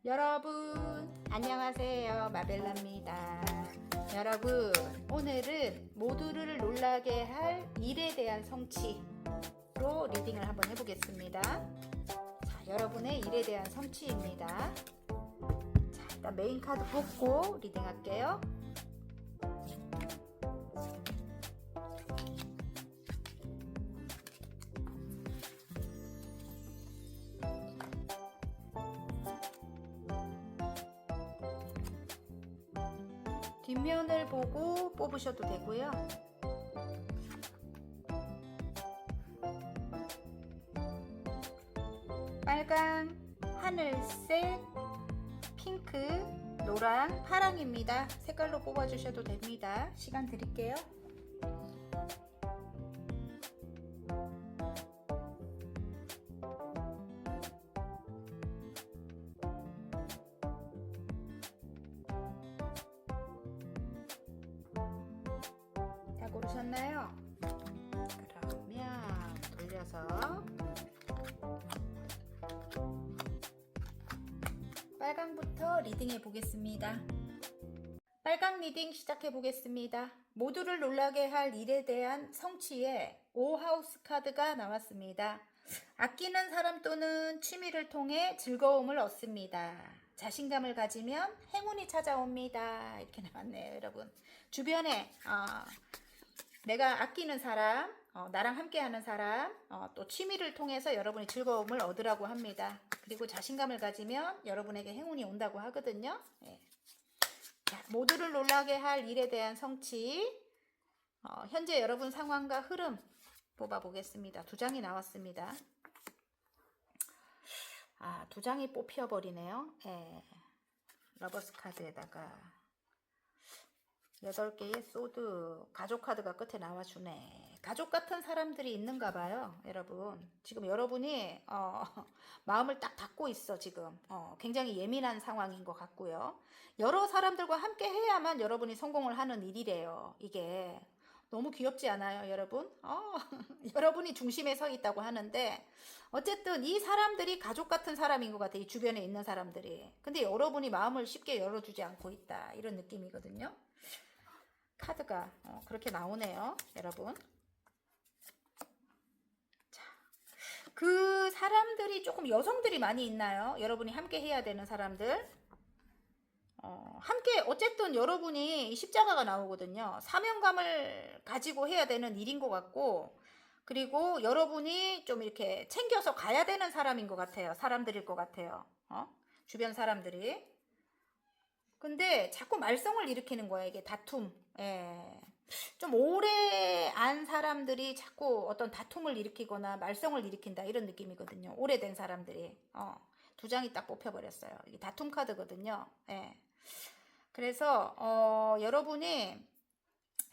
여러분 안녕하세요, 마벨라입니다. 여러분, 오늘은 모두를 놀라게 할 일에 대한 성취로 리딩을 한번 해보겠습니다. 자, 여러분의 일에 대한 성취입니다. 자, 일단 메인 카드 뽑고 리딩할게요. 뒷면을 보고 뽑으셔도 되고요. 빨강, 하늘색, 핑크, 노랑, 파랑입니다. 색깔로 뽑아주셔도 됩니다. 시간 드릴게요. 다 고르셨나요? 그러면 돌려서 빨강부터 리딩해 보겠습니다. 빨강 리딩 시작해 보겠습니다. 모두를 놀라게 할 일에 대한 성취에 5하우스 카드가 나왔습니다. 아끼는 사람 또는 취미를 통해 즐거움을 얻습니다. 자신감을 가지면 행운이 찾아옵니다. 이렇게 나왔네요, 여러분. 주변에 내가 아끼는 사람, 나랑 함께하는 사람, 또 취미를 통해서 여러분이 즐거움을 얻으라고 합니다. 그리고 자신감을 가지면 여러분에게 행운이 온다고 하거든요. 네. 자, 모두를 놀라게 할 일에 대한 성취, 현재 여러분 상황과 흐름 뽑아보겠습니다. 두 장이 나왔습니다. 두 장이 뽑혀버리네요. 네. 러버스 카드에다가 8개의 소드, 가족 카드가 끝에 나와주네. 가족 같은 사람들이 있는가 봐요, 여러분. 지금 여러분이 마음을 딱 닫고 있어. 지금 굉장히 예민한 상황인 것 같고요. 여러 사람들과 함께 해야만 여러분이 성공을 하는 일이래요. 이게 너무 귀엽지 않아요, 여러분? 여러분이 중심에 서 있다고 하는데 어쨌든 이 사람들이 가족 같은 사람인 것 같아요. 이 주변에 있는 사람들이. 근데 여러분이 마음을 쉽게 열어주지 않고 있다, 이런 느낌이거든요. 카드가 그렇게 나오네요, 여러분. 자, 그 사람들이 조금 여성들이 많이 있나요? 여러분이 함께 해야 되는 사람들. 함께 어쨌든 여러분이 십자가가 나오거든요. 사명감을 가지고 해야 되는 일인 것 같고, 그리고 여러분이 좀 이렇게 챙겨서 가야 되는 사람인 것 같아요. 사람들일 것 같아요. 주변 사람들이. 근데 자꾸 말썽을 일으키는 거야, 이게 다툼. 예. 좀 오래 안 사람들이 자꾸 어떤 다툼을 일으키거나 말썽을 일으킨다, 이런 느낌이거든요. 오래된 사람들이. 두 장이 딱 뽑혀버렸어요. 이게 다툼 카드거든요. 예. 그래서 여러분이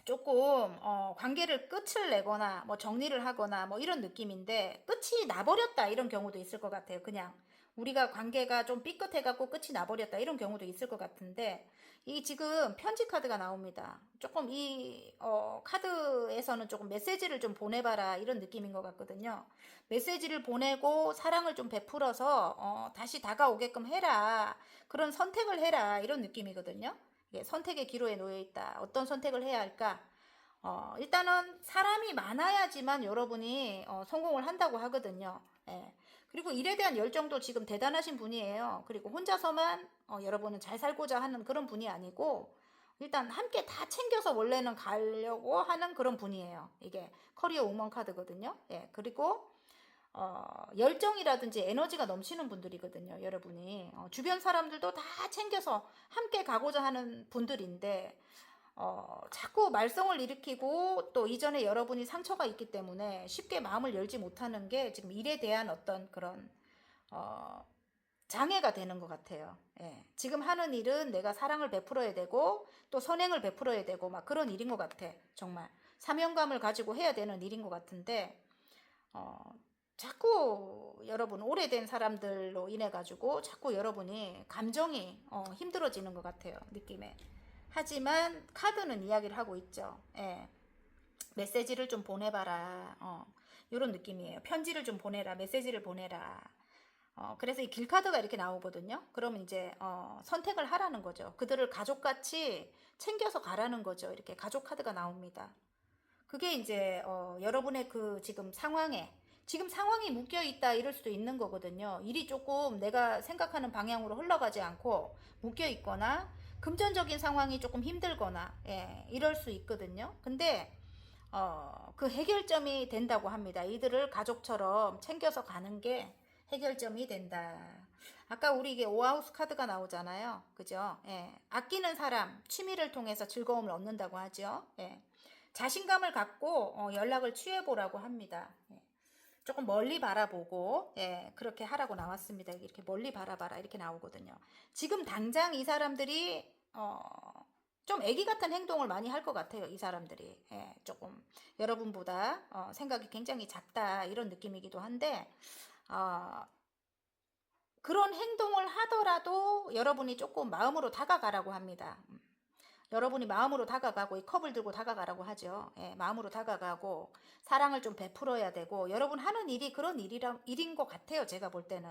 조금 관계를 끝을 내거나 뭐 정리를 하거나 뭐 이런 느낌인데, 끝이 나버렸다, 이런 경우도 있을 것 같아요. 그냥 우리가 관계가 좀 삐끗해갖고 끝이 나버렸다, 이런 경우도 있을 것 같은데, 이 지금 편지 카드가 나옵니다. 조금 이 카드에서는 조금 메시지를 좀 보내봐라, 이런 느낌인 것 같거든요. 메시지를 보내고 사랑을 좀 베풀어서 다시 다가오게끔 해라, 그런 선택을 해라, 이런 느낌이거든요. 이게 선택의 기로에 놓여 있다. 어떤 선택을 해야 할까? 일단은 사람이 많아야지만 여러분이 성공을 한다고 하거든요. 예. 그리고 일에 대한 열정도 지금 대단하신 분이에요. 그리고 혼자서만 여러분은 잘 살고자 하는 그런 분이 아니고, 일단 함께 다 챙겨서 원래는 가려고 하는 그런 분이에요. 이게 커리어 우먼 카드거든요. 예. 그리고 열정이라든지 에너지가 넘치는 분들이거든요, 여러분이. 주변 사람들도 다 챙겨서 함께 가고자 하는 분들인데, 자꾸 말썽을 일으키고 또 이전에 여러분이 상처가 있기 때문에 쉽게 마음을 열지 못하는 게 지금 일에 대한 어떤 그런 장애가 되는 것 같아요. 예. 지금 하는 일은 내가 사랑을 베풀어야 되고 또 선행을 베풀어야 되고 막 그런 일인 것 같아. 정말 사명감을 가지고 해야 되는 일인 것 같은데, 자꾸 여러분 오래된 사람들로 인해 가지고 자꾸 여러분이 감정이 힘들어지는 것 같아요, 느낌에. 하지만 카드는 이야기를 하고 있죠. 예. 메시지를 좀 보내봐라. 이런 느낌이에요. 편지를 좀 보내라. 메시지를 보내라. 그래서 이 길카드가 이렇게 나오거든요. 그러면 이제 선택을 하라는 거죠. 그들을 가족같이 챙겨서 가라는 거죠. 이렇게 가족 카드가 나옵니다. 그게 이제 여러분의 그 지금 상황이 묶여 있다 이럴 수도 있는 거거든요. 일이 조금 내가 생각하는 방향으로 흘러가지 않고 묶여 있거나 금전적인 상황이 조금 힘들거나 이럴 수 있거든요. 근데 그 해결점이 된다고 합니다. 이들을 가족처럼 챙겨서 가는 게 해결점이 된다. 아까 우리 이게 오하우스 카드가 나오잖아요. 그죠? 아끼는 사람, 취미를 통해서 즐거움을 얻는다고 하죠. 자신감을 갖고 연락을 취해보라고 합니다. 조금 멀리 바라보고 그렇게 하라고 나왔습니다. 이렇게 멀리 바라봐라 이렇게 나오거든요. 지금 당장 이 사람들이 좀 애기 같은 행동을 많이 할 것 같아요. 이 사람들이 조금 여러분보다 생각이 굉장히 작다 이런 느낌이기도 한데 그런 행동을 하더라도 여러분이 조금 마음으로 다가가라고 합니다. 여러분이 마음으로 다가가고 이 컵을 들고 다가가라고 하죠. 마음으로 다가가고 사랑을 좀 베풀어야 되고 여러분 하는 일이 그런 일인 것 같아요. 제가 볼 때는.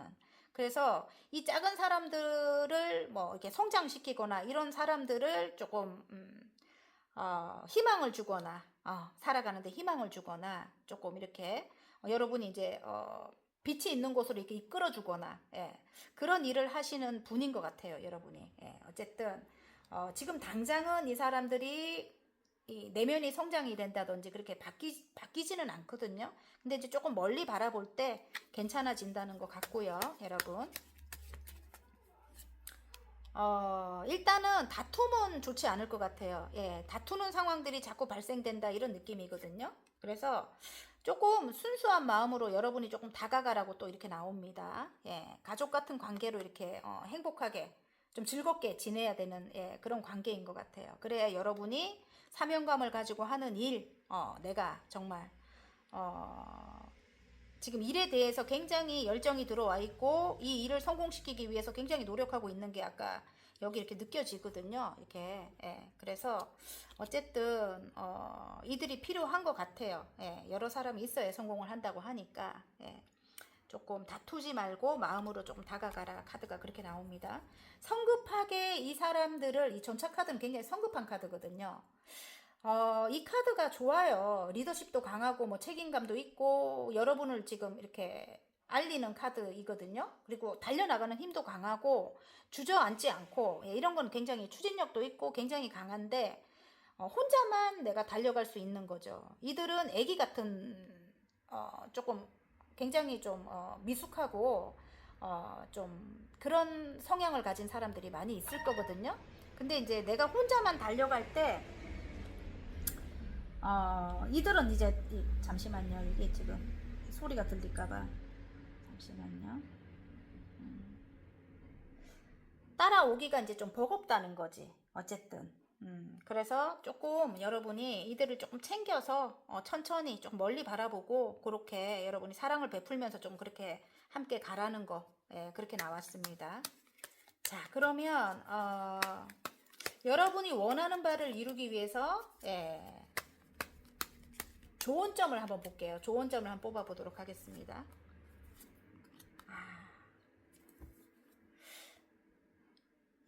그래서 이 작은 사람들을 뭐 이렇게 성장시키거나 이런 사람들을 조금 희망을 주거나 살아가는데 희망을 주거나 조금 이렇게 여러분이 이제 빛이 있는 곳으로 이렇게 이끌어주거나 그런 일을 하시는 분인 것 같아요. 여러분이. 어쨌든 지금 당장은 이 사람들이 이 내면이 성장이 된다든지 그렇게 바뀌지는 않거든요. 근데 이제 조금 멀리 바라볼 때 괜찮아진다는 것 같고요, 여러분. 일단은 다툼은 좋지 않을 것 같아요. 다투는 상황들이 자꾸 발생된다 이런 느낌이거든요. 그래서 조금 순수한 마음으로 여러분이 조금 다가가라고 또 이렇게 나옵니다. 가족 같은 관계로 이렇게 행복하게 좀 즐겁게 지내야 되는 그런 관계인 것 같아요. 그래야 여러분이 사명감을 가지고 하는 일, 내가 정말 지금 일에 대해서 굉장히 열정이 들어와 있고 이 일을 성공시키기 위해서 굉장히 노력하고 있는 게 아까 여기 이렇게 느껴지거든요. 이렇게 그래서 어쨌든 이들이 필요한 것 같아요. 여러 사람이 있어야 성공을 한다고 하니까 조금 다투지 말고 마음으로 조금 다가가라 카드가 그렇게 나옵니다. 성급하게 이 사람들을 이 전차 카드는 굉장히 성급한 카드거든요. 이 카드가 좋아요. 리더십도 강하고 뭐 책임감도 있고 여러분을 지금 이렇게 알리는 카드이거든요. 그리고 달려나가는 힘도 강하고 주저앉지 않고 이런 건 굉장히 추진력도 있고 굉장히 강한데 혼자만 내가 달려갈 수 있는 거죠. 이들은 애기 같은 조금 굉장히 좀 미숙하고 좀 그런 성향을 가진 사람들이 많이 있을 거거든요. 근데 이제 내가 혼자만 달려갈 때 이들은 이제 잠시만요. 이게 지금 소리가 들릴까봐 잠시만요. 따라오기가 이제 좀 버겁다는 거지. 어쨌든. 그래서 조금 여러분이 이들을 조금 챙겨서 천천히 좀 멀리 바라보고 그렇게 여러분이 사랑을 베풀면서 좀 그렇게 함께 가라는 거 그렇게 나왔습니다. 자, 그러면 여러분이 원하는 바를 이루기 위해서 좋은 점을 한번 볼게요. 좋은 점을 한번 뽑아보도록 하겠습니다.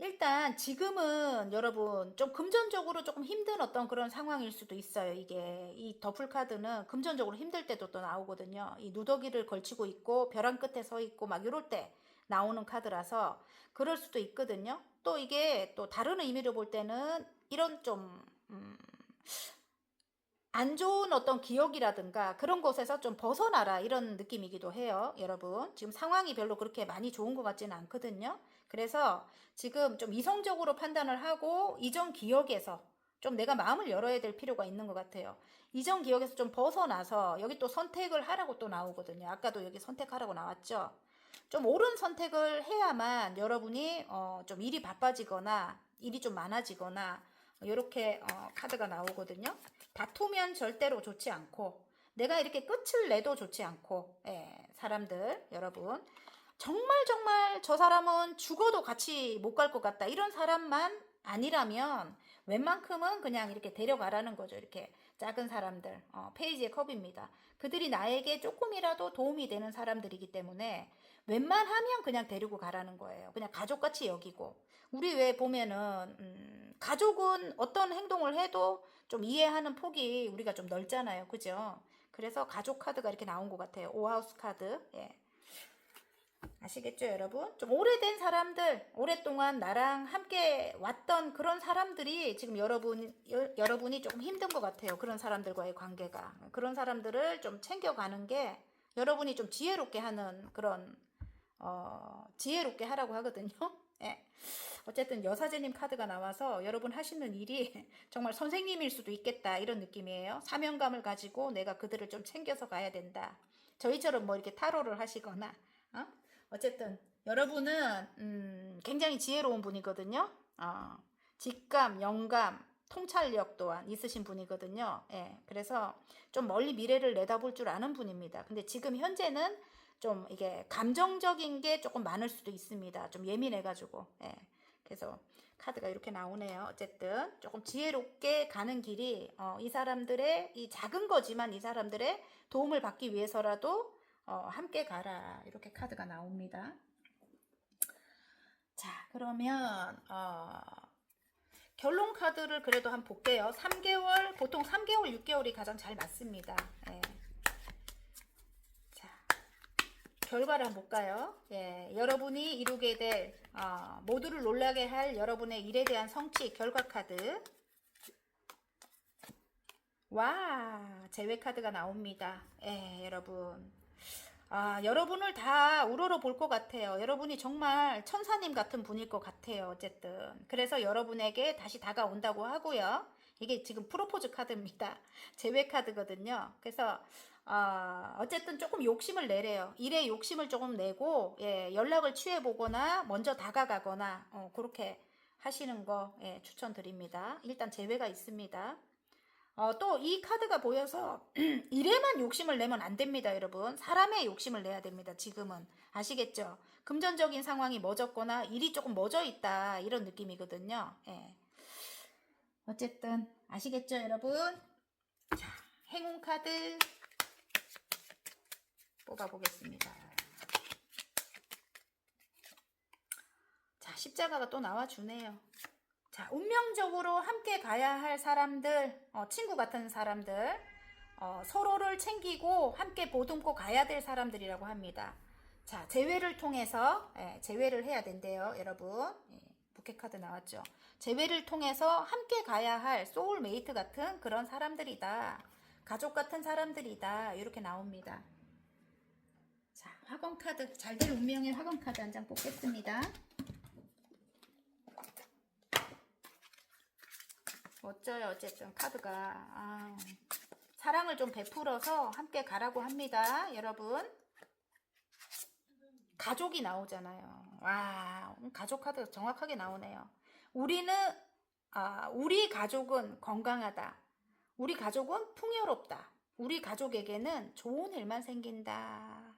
일단 지금은 여러분 좀 금전적으로 조금 힘든 어떤 그런 상황일 수도 있어요. 이게 이 더플 카드는 금전적으로 힘들 때도 또 나오거든요. 이 누더기를 걸치고 있고 벼랑 끝에 서 있고 막 이럴 때 나오는 카드라서 그럴 수도 있거든요. 또 이게 또 다른 의미로 볼 때는 이런 좀 안 좋은 어떤 기억이라든가 그런 곳에서 좀 벗어나라 이런 느낌이기도 해요. 여러분 지금 상황이 별로 그렇게 많이 좋은 것 같지는 않거든요. 그래서 지금 좀 이성적으로 판단을 하고 이전 기억에서 좀 내가 마음을 열어야 될 필요가 있는 것 같아요. 이전 기억에서 좀 벗어나서 여기 또 선택을 하라고 또 나오거든요. 아까도 여기 선택하라고 나왔죠. 좀 옳은 선택을 해야만 여러분이 좀 일이 바빠지거나 일이 좀 많아지거나 이렇게 카드가 나오거든요. 다투면 절대로 좋지 않고 내가 이렇게 끝을 내도 좋지 않고 사람들 여러분 정말 정말 저 사람은 죽어도 같이 못 갈 것 같다 이런 사람만 아니라면 웬만큼은 그냥 이렇게 데려가라는 거죠. 이렇게 작은 사람들 페이지의 컵입니다. 그들이 나에게 조금이라도 도움이 되는 사람들이기 때문에 웬만하면 그냥 데리고 가라는 거예요. 그냥 가족같이 여기고. 우리 왜 보면은 가족은 어떤 행동을 해도 좀 이해하는 폭이 우리가 좀 넓잖아요. 그죠? 그래서 가족 카드가 이렇게 나온 것 같아요. 오하우스 카드. 예. 아시겠죠, 여러분? 좀 오래된 사람들, 오랫동안 나랑 함께 왔던 그런 사람들이 지금 여러분이 조금 힘든 것 같아요. 그런 사람들과의 관계가. 그런 사람들을 좀 챙겨가는 게 여러분이 좀 지혜롭게 하는 그런, 지혜롭게 하라고 하거든요. 예. 어쨌든 여사제님 카드가 나와서 여러분 하시는 일이 정말 선생님일 수도 있겠다 이런 느낌이에요. 사명감을 가지고 내가 그들을 좀 챙겨서 가야 된다. 저희처럼 뭐 이렇게 타로를 하시거나 어? 어쨌든 여러분은 굉장히 지혜로운 분이거든요. 직감, 영감, 통찰력 또한 있으신 분이거든요. 예, 그래서 좀 멀리 미래를 내다볼 줄 아는 분입니다. 근데 지금 현재는 좀 이게 감정적인 게 조금 많을 수도 있습니다. 좀 예민해가지고. 예. 그래서 카드가 이렇게 나오네요. 어쨌든 조금 지혜롭게 가는 길이 이 사람들의 이 작은 거지만 이 사람들의 도움을 받기 위해서라도 함께 가라 이렇게 카드가 나옵니다. 자, 그러면 결론 카드를 그래도 한번 볼게요. 3개월, 보통 3개월, 6개월이 가장 잘 맞습니다. 예. 자, 결과를 한번 볼까요? 예, 여러분이 이루게 될 모두를 놀라게 할 여러분의 일에 대한 성취 결과 카드. 와, 제외 카드가 나옵니다. 예, 여러분. 여러분을 다 우러러 볼 것 같아요. 여러분이 정말 천사님 같은 분일 것 같아요. 어쨌든. 그래서 여러분에게 다시 다가온다고 하고요. 이게 지금 프로포즈 카드입니다. 제외 카드거든요. 그래서, 어쨌든 조금 욕심을 내래요. 일에 욕심을 조금 내고, 예, 연락을 취해보거나, 먼저 다가가거나, 그렇게 하시는 거, 예, 추천드립니다. 일단 제외가 있습니다. 또 이 카드가 보여서 일에만 욕심을 내면 안 됩니다, 여러분. 사람의 욕심을 내야 됩니다, 지금은. 아시겠죠? 금전적인 상황이 멎었거나 일이 조금 멎어 있다, 이런 느낌이거든요. 예. 어쨌든, 아시겠죠, 여러분? 자, 행운 카드 뽑아보겠습니다. 자, 십자가가 또 나와주네요. 자, 운명적으로 함께 가야 할 사람들, 친구 같은 사람들, 서로를 챙기고 함께 보듬고 가야 될 사람들이라고 합니다. 자, 재회를 통해서, 재회를 해야 된대요, 여러분. 예, 부캐 카드 나왔죠. 재회를 통해서 함께 가야 할 소울메이트 같은 그런 사람들이다. 가족 같은 사람들이다. 이렇게 나옵니다. 자, 화건 카드, 잘될 운명의 화건 카드 한 장 뽑겠습니다. 멋져요. 어쨌든 카드가 사랑을 좀 베풀어서 함께 가라고 합니다. 여러분, 가족이 나오잖아요. 와, 가족 카드 정확하게 나오네요. 우리 가족은 건강하다. 우리 가족은 풍요롭다. 우리 가족에게는 좋은 일만 생긴다.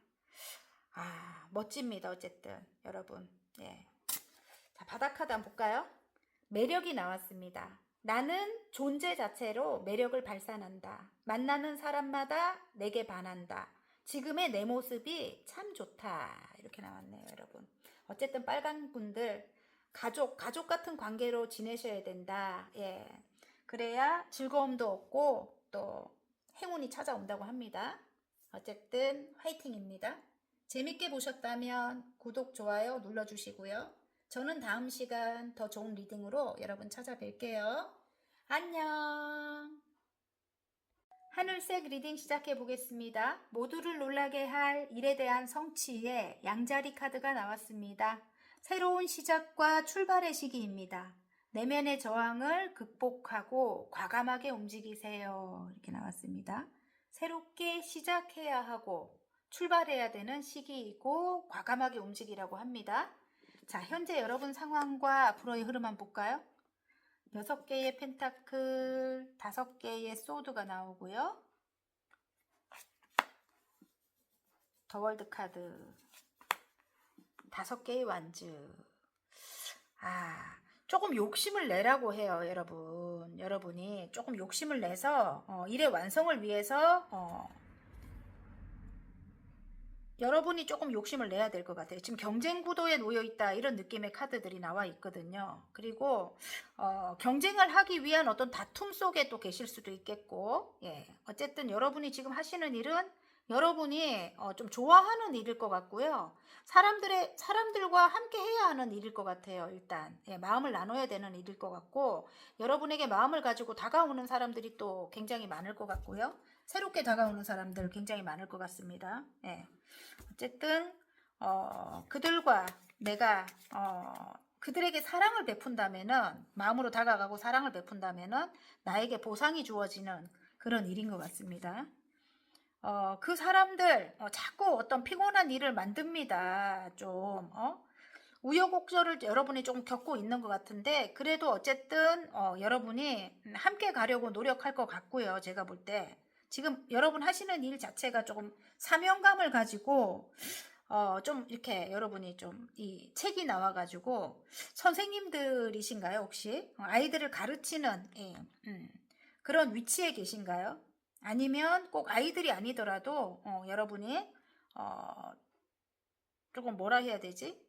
멋집니다. 어쨌든 여러분, 예. 자, 바닥 카드 한번 볼까요? 매력이 나왔습니다. 나는 존재 자체로 매력을 발산한다. 만나는 사람마다 내게 반한다. 지금의 내 모습이 참 좋다. 이렇게 나왔네요, 여러분. 어쨌든 빨간 분들, 가족 같은 관계로 지내셔야 된다. 예. 그래야 즐거움도 얻고 또 행운이 찾아온다고 합니다. 어쨌든 화이팅입니다. 재밌게 보셨다면 구독, 좋아요 눌러주시고요. 저는 다음 시간 더 좋은 리딩으로 여러분 찾아뵐게요. 안녕. 하늘색 리딩 시작해 보겠습니다. 모두를 놀라게 할 일에 대한 성취의 양자리 카드가 나왔습니다. 새로운 시작과 출발의 시기입니다. 내면의 저항을 극복하고 과감하게 움직이세요. 이렇게 나왔습니다. 새롭게 시작해야 하고 출발해야 되는 시기이고 과감하게 움직이라고 합니다. 자, 현재 여러분 상황과 앞으로의 흐름 한번 볼까요? 6개의 펜타클, 5개의 소드가 나오고요. 더 월드 카드, 5개의 완즈. 조금 욕심을 내라고 해요, 여러분. 여러분이 조금 욕심을 내서 일의 완성을 위해서 여러분이 조금 욕심을 내야 될 것 같아요. 지금 경쟁 구도에 놓여 있다 이런 느낌의 카드들이 나와 있거든요. 그리고 경쟁을 하기 위한 어떤 다툼 속에 또 계실 수도 있겠고, 예, 어쨌든 여러분이 지금 하시는 일은 여러분이 좀 좋아하는 일일 것 같고요. 사람들과 함께 해야 하는 일일 것 같아요. 일단 예, 마음을 나눠야 되는 일일 것 같고, 여러분에게 마음을 가지고 다가오는 사람들이 또 굉장히 많을 것 같고요. 새롭게 다가오는 사람들 굉장히 많을 것 같습니다. 예. 어쨌든 그들과 내가 그들에게 사랑을 베푼다면은, 마음으로 다가가고 사랑을 베푼다면은 나에게 보상이 주어지는 그런 일인 것 같습니다. 그 사람들 자꾸 어떤 피곤한 일을 만듭니다. 좀 우여곡절을 여러분이 좀 겪고 있는 것 같은데, 그래도 어쨌든 여러분이 함께 가려고 노력할 것 같고요. 제가 볼 때 지금 여러분 하시는 일 자체가 조금 사명감을 가지고 좀 이렇게 여러분이 좀 이 책이 나와가지고 선생님들이신가요? 혹시 아이들을 가르치는 그런 위치에 계신가요? 아니면 꼭 아이들이 아니더라도 여러분이 어, 조금 뭐라 해야 되지?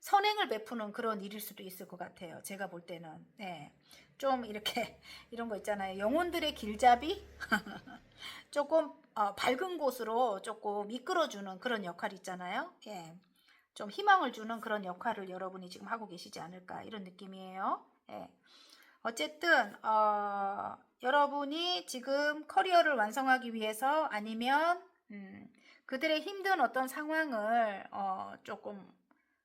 선행을 베푸는 그런 일일 수도 있을 것 같아요. 제가 볼 때는. 네. 좀 이렇게 이런 거 있잖아요. 영혼들의 길잡이? 조금 밝은 곳으로 조금 이끌어주는 그런 역할 있잖아요. 예. 좀 희망을 주는 그런 역할을 여러분이 지금 하고 계시지 않을까 이런 느낌이에요. 예. 어쨌든 여러분이 지금 커리어를 완성하기 위해서, 아니면 그들의 힘든 어떤 상황을 조금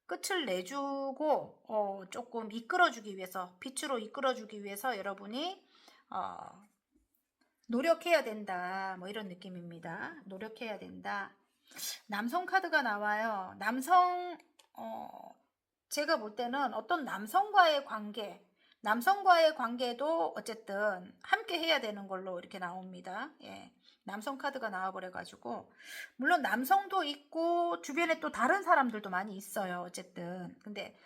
끝을 내주고 조금 이끌어주기 위해서, 빛으로 이끌어주기 위해서 여러분이 노력해야 된다, 뭐 이런 느낌입니다. 노력해야 된다. 남성 카드가 나와요. 제가 볼 때는 어떤 남성과의 관계도 어쨌든 함께 해야 되는 걸로 이렇게 나옵니다. 예. 남성 카드가 나와버려가지고, 물론 남성도 있고 주변에 또 다른 사람들도 많이 있어요. 어쨌든 근데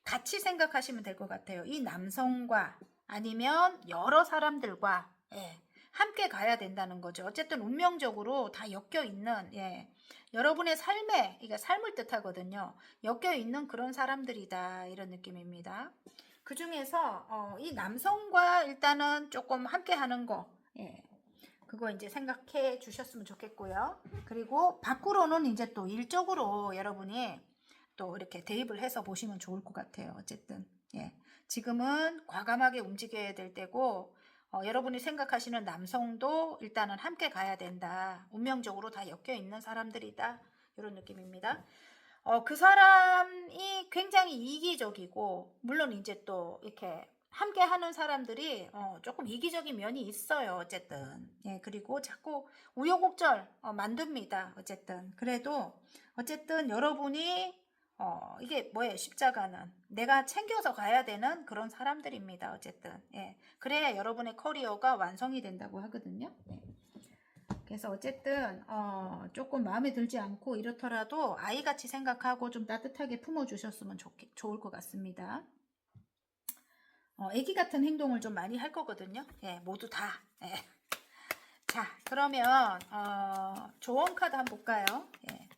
같이 생각하시면 될 것 같아요. 이 남성과 아니면 여러 사람들과, 예, 함께 가야 된다는 거죠. 어쨌든 운명적으로 다 엮여 있는, 예, 여러분의 삶에, 이게 삶을 뜻하거든요. 엮여 있는 그런 사람들이다 이런 느낌입니다. 그 중에서 이 남성과 일단은 조금 함께 하는 거, 예, 그거 이제 생각해 주셨으면 좋겠고요. 그리고 밖으로는 이제 또 일적으로 여러분이 또 이렇게 대입을 해서 보시면 좋을 것 같아요. 어쨌든 예, 지금은 과감하게 움직여야 될 때고, 여러분이 생각하시는 남성도 일단은 함께 가야 된다. 운명적으로 다 엮여 있는 사람들이다. 이런 느낌입니다. 그 사람이 굉장히 이기적이고, 물론 이제 또 이렇게 함께 하는 사람들이 조금 이기적인 면이 있어요. 어쨌든 예, 그리고 자꾸 우여곡절 만듭니다. 어쨌든 그래도 어쨌든 여러분이 이게 뭐예요? 십자가는 내가 챙겨서 가야 되는 그런 사람들입니다. 어쨌든 예, 그래야 여러분의 커리어가 완성이 된다고 하거든요. 예. 그래서 어쨌든 조금 마음에 들지 않고 이렇더라도 아이같이 생각하고 좀 따뜻하게 품어주셨으면 좋을 것 같습니다. 애기 같은 행동을 좀 많이 할 거거든요. 예, 모두 다. 예. 자, 그러면 조언 카드 한번 볼까요? 예.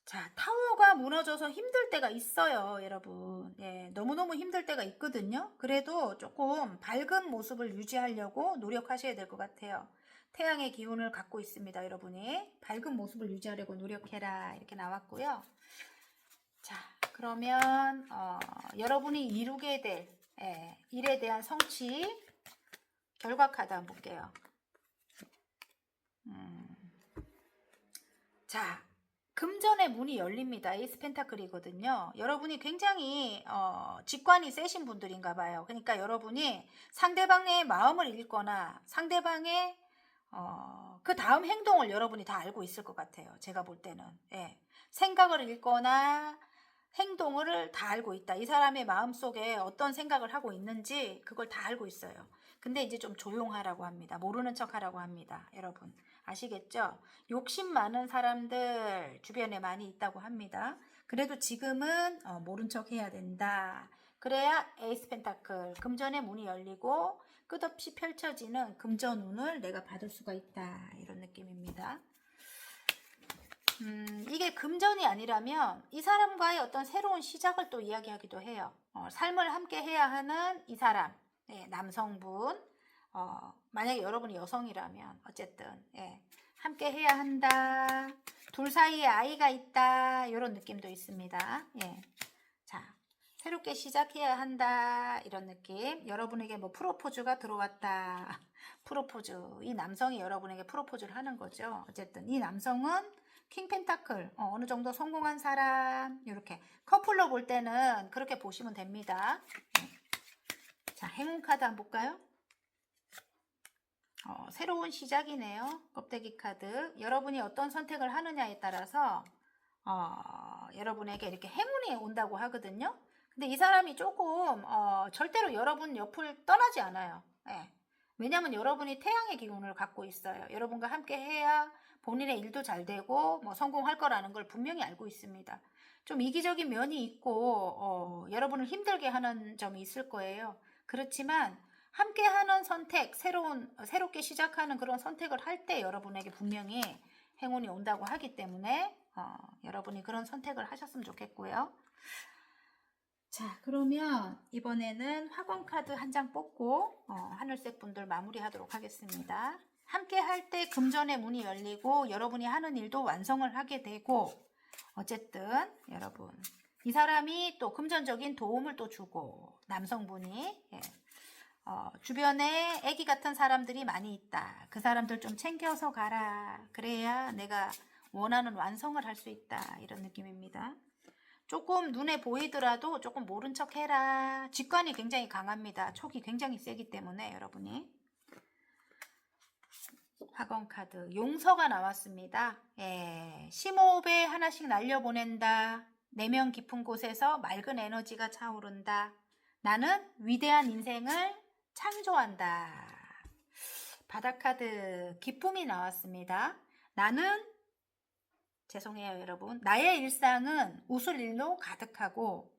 자, 타워가 무너져서 힘들 때가 있어요, 여러분. 예, 너무너무 힘들 때가 있거든요. 그래도 조금 밝은 모습을 유지하려고 노력하셔야 될 것 같아요. 태양의 기운을 갖고 있습니다, 여러분이. 밝은 모습을 유지하려고 노력해라. 이렇게 나왔고요. 자, 그러면 여러분이 이루게 될 일에 대한 성취 결과 카드 한번 볼게요. 자, 금전의 문이 열립니다. 에이스 펜타클이거든요. 여러분이 굉장히 직관이 세신 분들인가 봐요. 그러니까 여러분이 상대방의 마음을 읽거나 상대방의 그 다음 행동을 여러분이 다 알고 있을 것 같아요. 제가 볼 때는. 예. 생각을 읽거나 행동을 다 알고 있다. 이 사람의 마음속에 어떤 생각을 하고 있는지 그걸 다 알고 있어요. 근데 이제 좀 조용하라고 합니다. 모르는 척 하라고 합니다. 여러분 아시겠죠? 욕심 많은 사람들 주변에 많이 있다고 합니다. 그래도 지금은 모른 척 해야 된다. 그래야 에이스 펜타클, 금전의 문이 열리고 끝없이 펼쳐지는 금전운을 내가 받을 수가 있다. 이런 느낌입니다. 이게 금전이 아니라면 이 사람과의 어떤 새로운 시작을 또 이야기하기도 해요. 삶을 함께 해야 하는 이 사람, 예, 남성분, 만약에 여러분이 여성이라면 어쨌든 예, 함께 해야 한다. 둘 사이에 아이가 있다. 이런 느낌도 있습니다. 예. 자, 새롭게 시작해야 한다. 이런 느낌. 여러분에게 뭐 프로포즈가 들어왔다. 프로포즈. 이 남성이 여러분에게 프로포즈를 하는 거죠. 어쨌든 이 남성은 킹 펜타클, 어느 정도 성공한 사람. 이렇게 커플로 볼 때는 그렇게 보시면 됩니다. 자, 행운 카드 한번 볼까요? 새로운 시작이네요. 껍데기 카드. 여러분이 어떤 선택을 하느냐에 따라서 여러분에게 이렇게 행운이 온다고 하거든요. 근데 이 사람이 조금 절대로 여러분 옆을 떠나지 않아요. 예. 왜냐하면 여러분이 태양의 기운을 갖고 있어요. 여러분과 함께 해야 본인의 일도 잘 되고 뭐 성공할 거라는 걸 분명히 알고 있습니다. 좀 이기적인 면이 있고 여러분을 힘들게 하는 점이 있을 거예요. 그렇지만 함께하는 선택, 새롭게 시작하는 그런 선택을 할 때 여러분에게 분명히 행운이 온다고 하기 때문에 여러분이 그런 선택을 하셨으면 좋겠고요. 자, 그러면 이번에는 화권 카드 한 장 뽑고 하늘색 분들 마무리하도록 하겠습니다. 함께 할 때 금전의 문이 열리고 여러분이 하는 일도 완성을 하게 되고 어쨌든 여러분 이 사람이 또 금전적인 도움을 또 주고 남성분이 주변에 애기 같은 사람들이 많이 있다. 그 사람들 좀 챙겨서 가라. 그래야 내가 원하는 완성을 할 수 있다. 이런 느낌입니다. 조금 눈에 보이더라도 조금 모른 척 해라. 직관이 굉장히 강합니다. 촉이 굉장히 세기 때문에 여러분이. 화권 카드 용서가 나왔습니다. 예, 심호흡에 하나씩 날려보낸다. 내면 깊은 곳에서 맑은 에너지가 차오른다. 나는 위대한 인생을 창조한다. 바다 카드 기쁨이 나왔습니다. 나는 죄송해요 여러분. 나의 일상은 웃을 일로 가득하고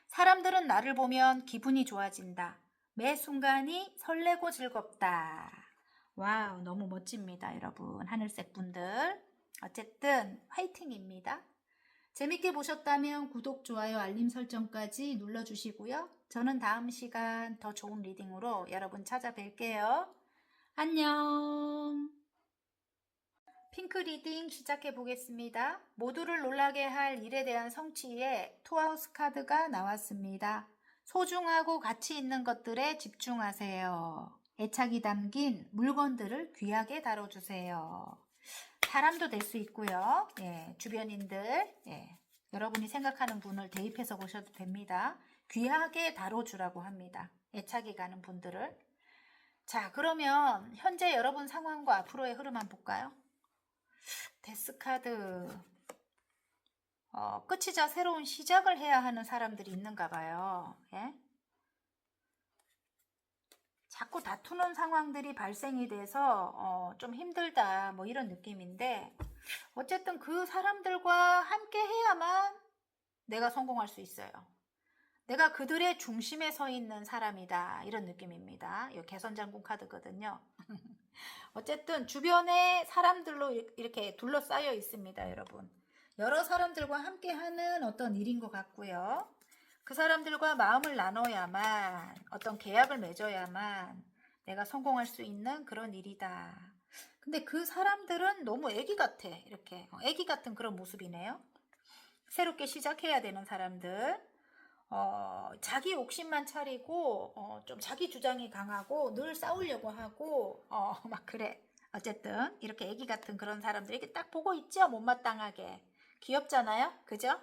사람들은 나를 보면 기분이 좋아진다. 매 순간이 설레고 즐겁다. 와우, 너무 멋집니다 여러분. 하늘색 분들 어쨌든 화이팅입니다. 재밌게 보셨다면 구독, 좋아요, 알림 설정까지 눌러주시고요. 저는 다음 시간 더 좋은 리딩으로 여러분 찾아뵐게요. 안녕. 핑크 리딩 시작해 보겠습니다. 모두를 놀라게 할 일에 대한 성취에 투하우스 카드가 나왔습니다. 소중하고 가치 있는 것들에 집중하세요. 애착이 담긴 물건들을 귀하게 다뤄주세요. 사람도 될 수 있고요. 예, 주변인들, 예, 여러분이 생각하는 분을 대입해서 보셔도 됩니다. 귀하게 다뤄주라고 합니다. 애착이 가는 분들을. 자, 그러면 현재 여러분 상황과 앞으로의 흐름 한번 볼까요? 데스 카드. 끝이자 새로운 시작을 해야 하는 사람들이 있는가 봐요. 예? 자꾸 다투는 상황들이 발생이 돼서 좀 힘들다 뭐 이런 느낌인데 어쨌든 그 사람들과 함께 해야만 내가 성공할 수 있어요. 내가 그들의 중심에 서 있는 사람이다 이런 느낌입니다. 이 개선장군 카드거든요. 어쨌든 주변에 사람들로 이렇게 둘러싸여 있습니다 여러분. 여러 사람들과 함께 하는 어떤 일인 것 같고요. 그 사람들과 마음을 나눠야만 어떤 계약을 맺어야만 내가 성공할 수 있는 그런 일이다. 근데 그 사람들은 너무 애기 같아. 이렇게 애기 같은 그런 모습이네요. 새롭게 시작해야 되는 사람들. 자기 욕심만 차리고 좀 자기 주장이 강하고 늘 싸우려고 하고 막 그래. 어쨌든 이렇게 애기 같은 그런 사람들이 이렇게 딱 보고 있죠. 못마땅하게. 귀엽잖아요. 그죠?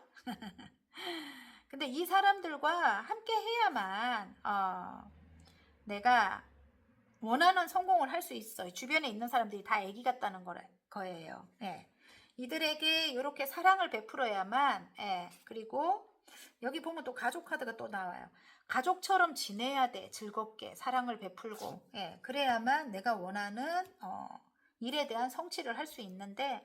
근데 이 사람들과 함께 해야만 내가 원하는 성공을 할 수 있어요. 주변에 있는 사람들이 다 애기 같다는 거예요. 예. 이들에게 이렇게 사랑을 베풀어야만 그리고 여기 보면 또 가족 카드가 또 나와요. 가족처럼 지내야 돼. 즐겁게 사랑을 베풀고 그래야만 내가 원하는 일에 대한 성취를 할 수 있는데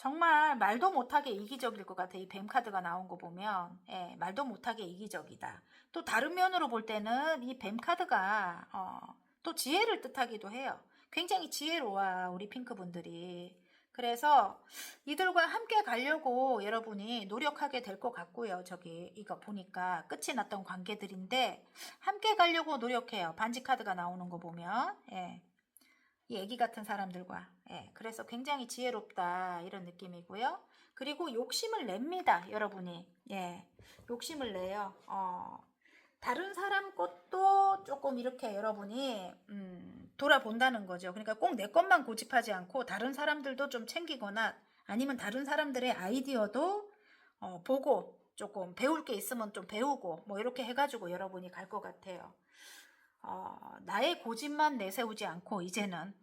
정말 말도 못하게 이기적일 것 같아. 이 뱀 카드가 나온 거 보면. 예, 말도 못하게 이기적이다. 또 다른 면으로 볼 때는 이 뱀 카드가 또 지혜를 뜻하기도 해요. 굉장히 지혜로워 우리 핑크 분들이. 그래서 이들과 함께 가려고 여러분이 노력하게 될 것 같고요. 저기 이거 보니까 끝이 났던 관계들인데 함께 가려고 노력해요. 반지 카드가 나오는 거 보면. 예. 이 애기 같은 사람들과. 예, 그래서 굉장히 지혜롭다 이런 느낌이고요. 그리고 욕심을 냅니다, 여러분이. 예, 욕심을 내요. 다른 사람 것도 조금 이렇게 여러분이 돌아본다는 거죠. 그러니까 꼭 내 것만 고집하지 않고 다른 사람들도 좀 챙기거나 아니면 다른 사람들의 아이디어도 보고 조금 배울 게 있으면 좀 배우고 뭐 이렇게 해가지고 여러분이 갈 것 같아요. 나의 고집만 내세우지 않고 이제는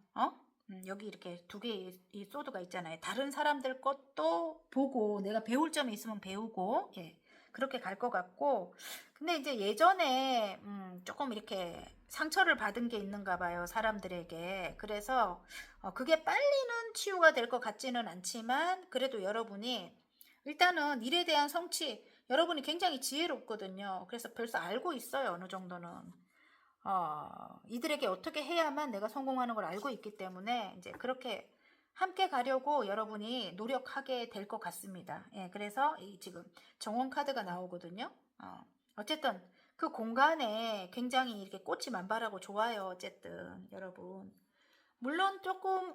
여기 이렇게 두 개의 이 소드가 있잖아요. 다른 사람들 것도 보고 내가 배울 점이 있으면 배우고 예, 그렇게 갈 것 같고 근데 이제 예전에 조금 이렇게 상처를 받은 게 있는가 봐요. 사람들에게. 그래서 그게 빨리는 치유가 될 것 같지는 않지만 그래도 여러분이 일단은 일에 대한 성취 여러분이 굉장히 지혜롭거든요. 그래서 벌써 알고 있어요. 어느 정도는. 이들에게 어떻게 해야만 내가 성공하는 걸 알고 있기 때문에 이제 그렇게 함께 가려고 여러분이 노력하게 될 것 같습니다. 예, 그래서 이 지금 정원 카드가 나오거든요. 어쨌든 그 공간에 굉장히 이렇게 꽃이 만발하고 좋아요. 어쨌든 여러분. 물론 조금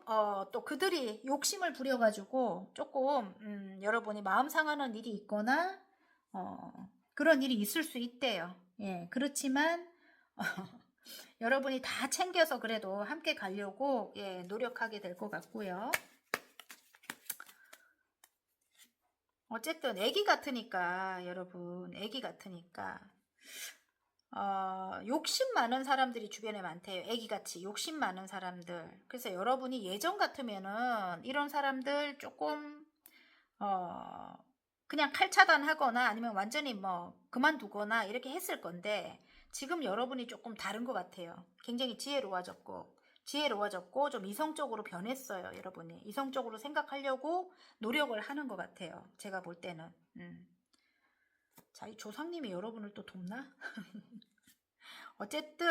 또 그들이 욕심을 부려가지고 조금 여러분이 마음 상하는 일이 있거나 그런 일이 있을 수 있대요. 예, 그렇지만 여러분이 다 챙겨서 그래도 함께 가려고 예, 노력하게 될 것 같고요. 어쨌든 애기 같으니까 여러분 애기 같으니까 욕심 많은 사람들이 주변에 많대요. 애기같이 욕심 많은 사람들. 그래서 여러분이 예전 같으면은 이런 사람들 조금 그냥 칼차단하거나 아니면 완전히 뭐 그만두거나 이렇게 했을 건데 지금 여러분이 조금 다른 것 같아요. 굉장히 지혜로워졌고 좀 이성적으로 변했어요. 여러분이 이성적으로 생각하려고 노력을 하는 것 같아요. 제가 볼 때는. 자, 이 조상님이 여러분을 또 돕나? 어쨌든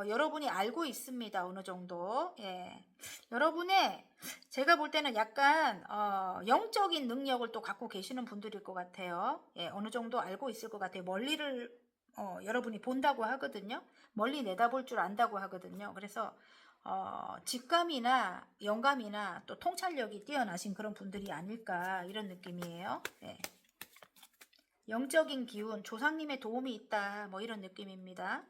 여러분이 알고 있습니다. 어느 정도. 예. 여러분의 제가 볼 때는 약간 영적인 능력을 또 갖고 계시는 분들일 것 같아요. 예, 어느 정도 알고 있을 것 같아요. 멀리를 여러분이 본다고 하거든요. 멀리 내다볼 줄 안다고 하거든요. 그래서 직감이나 영감이나 또 통찰력이 뛰어나신 그런 분들이 아닐까 이런 느낌이에요. 예. 영적인 기운, 조상님의 도움이 있다 뭐 이런 느낌입니다.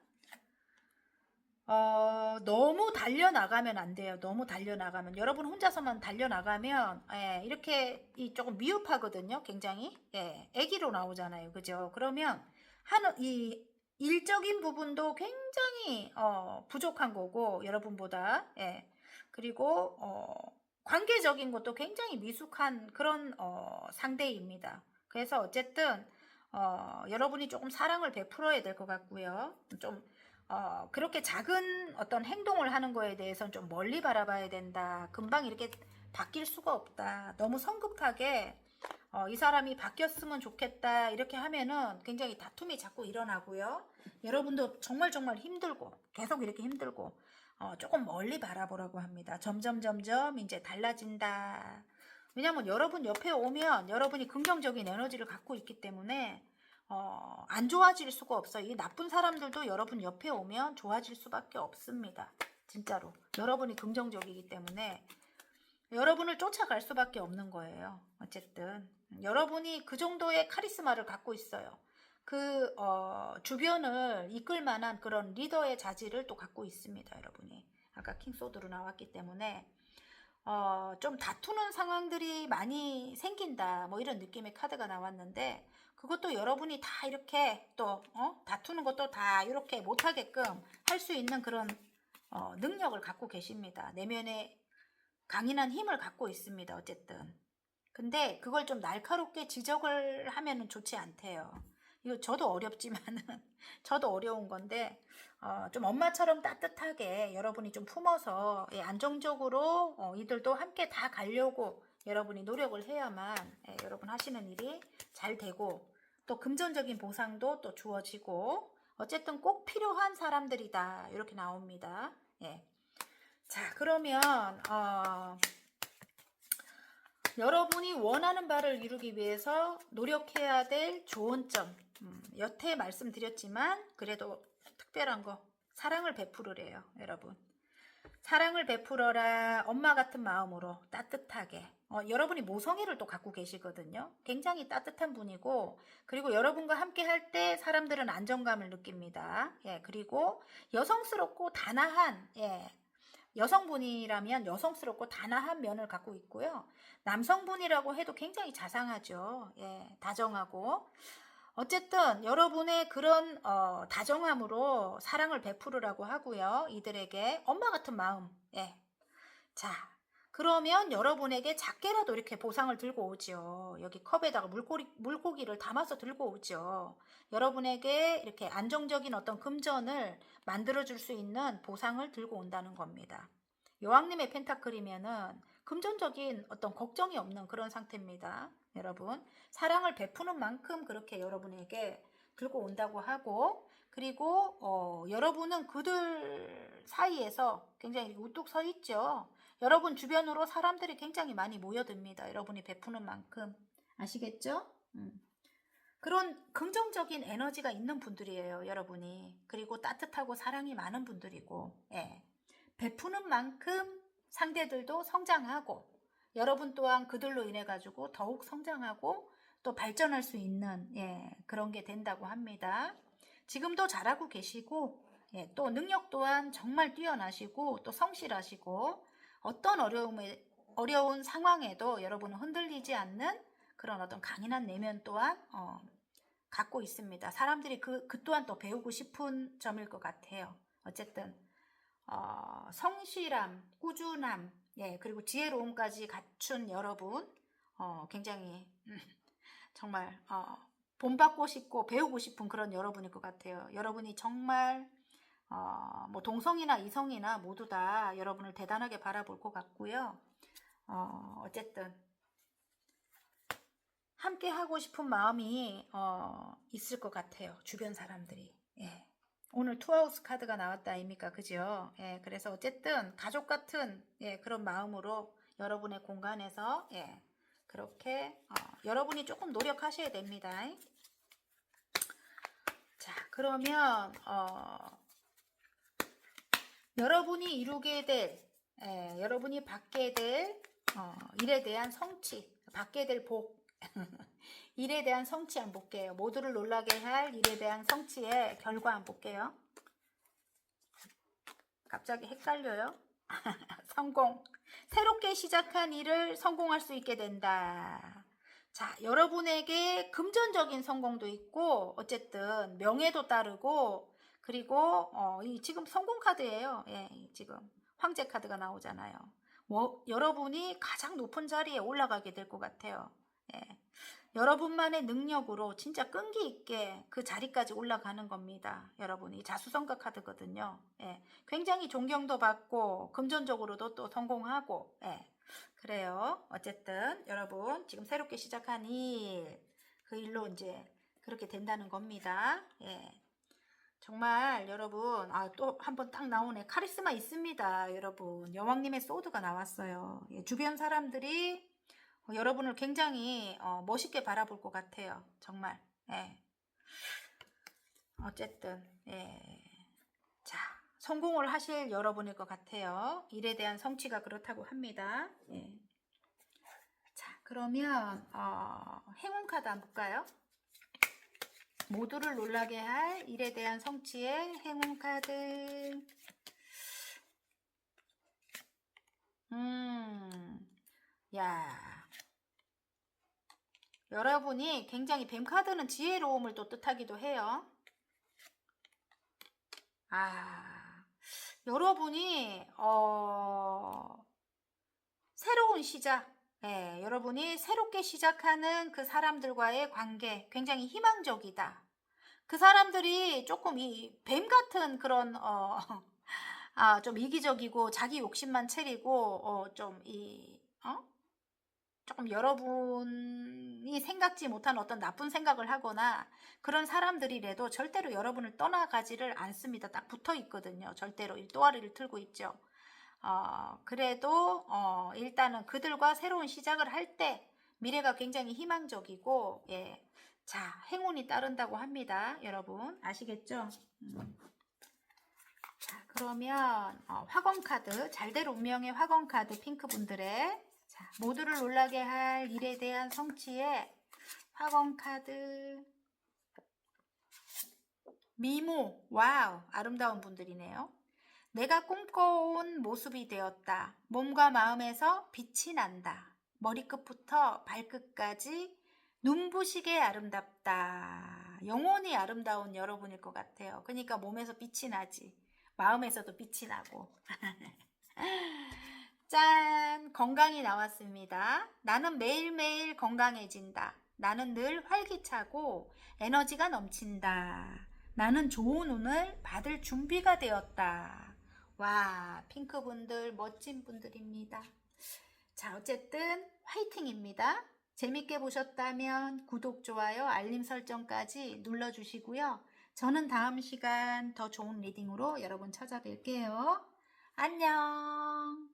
너무 달려나가면 안 돼요. 너무 달려나가면. 여러분 혼자서만 달려나가면, 예, 이렇게 조금 미흡하거든요. 굉장히. 예, 애기로 나오잖아요. 그죠? 그러면, 이 일적인 부분도 굉장히, 부족한 거고, 여러분보다. 예. 그리고, 관계적인 것도 굉장히 미숙한 그런, 상대입니다. 그래서 어쨌든, 여러분이 조금 사랑을 베풀어야 될 것 같고요. 좀, 그렇게 작은 어떤 행동을 하는 거에 대해서는 좀 멀리 바라봐야 된다. 금방 이렇게 바뀔 수가 없다. 너무 성급하게 이 사람이 바뀌었으면 좋겠다. 이렇게 하면은 굉장히 다툼이 자꾸 일어나고요. 여러분도 정말 힘들고 계속 이렇게 힘들고 조금 멀리 바라보라고 합니다. 점점 이제 달라진다. 왜냐면 여러분 옆에 오면 여러분이 긍정적인 에너지를 갖고 있기 때문에 안 좋아질 수가 없어요. 이 나쁜 사람들도 여러분 옆에 오면 좋아질 수밖에 없습니다. 진짜로. 여러분이 긍정적이기 때문에 여러분을 쫓아갈 수밖에 없는 거예요. 어쨌든 여러분이 그 정도의 카리스마를 갖고 있어요. 그 주변을 이끌 만한 그런 리더의 자질을 또 갖고 있습니다. 여러분이. 아까 킹소드로 나왔기 때문에 좀 다투는 상황들이 많이 생긴다. 뭐 이런 느낌의 카드가 나왔는데 그것도 여러분이 다 이렇게 또 다투는 것도 다 이렇게 못하게끔 할 수 있는 그런 능력을 갖고 계십니다. 내면에 강인한 힘을 갖고 있습니다. 어쨌든. 근데 그걸 좀 날카롭게 지적을 하면은 좋지 않대요. 이거 저도 어렵지만은 저도 어려운 건데 좀 엄마처럼 따뜻하게 여러분이 좀 품어서 예, 안정적으로 이들도 함께 다 가려고 여러분이 노력을 해야만 여러분 하시는 일이 잘 되고 또 금전적인 보상도 또 주어지고 어쨌든 꼭 필요한 사람들이다 이렇게 나옵니다. 예. 자, 그러면 여러분이 원하는 바를 이루기 위해서 노력해야 될 좋은 점, 여태 말씀드렸지만 그래도 특별한 거, 사랑을 베풀으래요. 여러분, 사랑을 베풀어라. 엄마 같은 마음으로 따뜻하게. 여러분이 모성애를 또 갖고 계시거든요. 굉장히 따뜻한 분이고, 그리고 여러분과 함께 할 때 사람들은 안정감을 느낍니다. 예, 그리고 여성스럽고 단아한, 예, 여성분이라면 여성스럽고 단아한 면을 갖고 있고요. 남성분이라고 해도 굉장히 자상하죠. 예, 다정하고. 어쨌든 여러분의 그런 다정함으로 사랑을 베풀으라고 하고요. 이들에게 엄마 같은 마음. 예. 자, 그러면 여러분에게 작게라도 이렇게 보상을 들고 오죠. 여기 컵에다가 물고기를 담아서 들고 오죠. 여러분에게 이렇게 안정적인 어떤 금전을 만들어줄 수 있는 보상을 들고 온다는 겁니다. 여왕님의 펜타클이면은 금전적인 어떤 걱정이 없는 그런 상태입니다. 여러분, 사랑을 베푸는 만큼 그렇게 여러분에게 들고 온다고 하고, 그리고 여러분은 그들 사이에서 굉장히 우뚝 서 있죠. 여러분 주변으로 사람들이 굉장히 많이 모여듭니다. 여러분이 베푸는 만큼. 아시겠죠? 그런 긍정적인 에너지가 있는 분들이에요. 여러분이. 그리고 따뜻하고 사랑이 많은 분들이고, 예. 베푸는 만큼 상대들도 성장하고 여러분 또한 그들로 인해 가지고 더욱 성장하고 또 발전할 수 있는, 예, 그런 게 된다고 합니다. 지금도 잘하고 계시고, 예, 또 능력 또한 정말 뛰어나시고 또 성실하시고 어떤 어려운 상황에도 여러분은 흔들리지 않는 그런 어떤 강인한 내면 또한 갖고 있습니다. 사람들이 그 또한 또 배우고 싶은 점일 것 같아요. 어쨌든 성실함, 꾸준함, 예, 그리고 지혜로움까지 갖춘 여러분, 굉장히 정말 본받고 싶고 배우고 싶은 그런 여러분일 것 같아요. 여러분이 정말 뭐 동성이나 이성이나 모두 다 여러분을 대단하게 바라볼 것 같고요. 어쨌든 함께 하고 싶은 마음이 있을 것 같아요. 주변 사람들이. 예. 오늘 투하우스 카드가 나왔다 아닙니까? 그죠? 예, 그래서 어쨌든 가족 같은, 예, 그런 마음으로 여러분의 공간에서, 예, 그렇게 여러분이 조금 노력하셔야 됩니다. 자, 그러면 여러분이 이루게 될, 예, 여러분이 받게 될 일에 대한 성취, 받게 될 복, 일에 대한 성취 한번 볼게요. 모두를 놀라게 할 일에 대한 성취의 결과 한번 볼게요. 갑자기 헷갈려요. 성공. 새롭게 시작한 일을 성공할 수 있게 된다. 자, 여러분에게 금전적인 성공도 있고 어쨌든 명예도 따르고 그리고 이 지금 성공 카드예요. 예, 지금 황제 카드가 나오잖아요. 뭐 여러분이 가장 높은 자리에 올라가게 될 것 같아요. 예. 여러분만의 능력으로 진짜 끈기 있게 그 자리까지 올라가는 겁니다. 여러분이 자수성가 카드거든요. 예. 굉장히 존경도 받고 금전적으로도 또 성공하고, 예. 그래요. 어쨌든 여러분 지금 새롭게 시작한 일, 그 일로 이제 그렇게 된다는 겁니다. 예. 정말 여러분, 또 한 번 딱 나오네. 카리스마 있습니다. 여러분, 여왕님의 소드가 나왔어요. 예. 주변 사람들이 여러분을 굉장히 멋있게 바라볼 것 같아요. 정말. 예. 어쨌든, 예. 자, 성공을 하실 여러분일 것 같아요. 일에 대한 성취가 그렇다고 합니다. 예. 자, 그러면 행운 카드 한번 볼까요? 모두를 놀라게 할 일에 대한 성취의 행운 카드. 야. 여러분이 굉장히 뱀 카드는 지혜로움을 또 뜻하기도 해요. 여러분이 새로운 시작, 예, 여러분이 새롭게 시작하는 그 사람들과의 관계 굉장히 희망적이다. 그 사람들이 조금 이 뱀 같은 그런 좀 이기적이고 자기 욕심만 채리고 조금 여러분이 생각지 못한 어떤 나쁜 생각을 하거나 그런 사람들이라도 절대로 여러분을 떠나가지를 않습니다. 딱 붙어 있거든요. 절대로 또아리를 틀고 있죠. 그래도 일단은 그들과 새로운 시작을 할 때 미래가 굉장히 희망적이고, 예. 자, 행운이 따른다고 합니다. 여러분 아시겠죠? 자, 그러면 화건 카드, 잘될 운명의 화건 카드 핑크분들의, 자, 모두를 놀라게 할 일에 대한 성취의 화건 카드. 미모, 와우, 아름다운 분들이네요. 내가 꿈꿔온 모습이 되었다. 몸과 마음에서 빛이 난다. 머리끝부터 발끝까지 눈부시게 아름답다. 영원히 아름다운 여러분일 것 같아요. 그러니까 몸에서 빛이 나지. 마음에서도 빛이 나고. 짠! 건강이 나왔습니다. 나는 매일매일 건강해진다. 나는 늘 활기차고 에너지가 넘친다. 나는 좋은 운을 받을 준비가 되었다. 와, 핑크분들 멋진 분들입니다. 자, 어쨌든 화이팅입니다. 재밌게 보셨다면 구독, 좋아요, 알림 설정까지 눌러주시고요. 저는 다음 시간 더 좋은 리딩으로 여러분 찾아뵐게요. 안녕.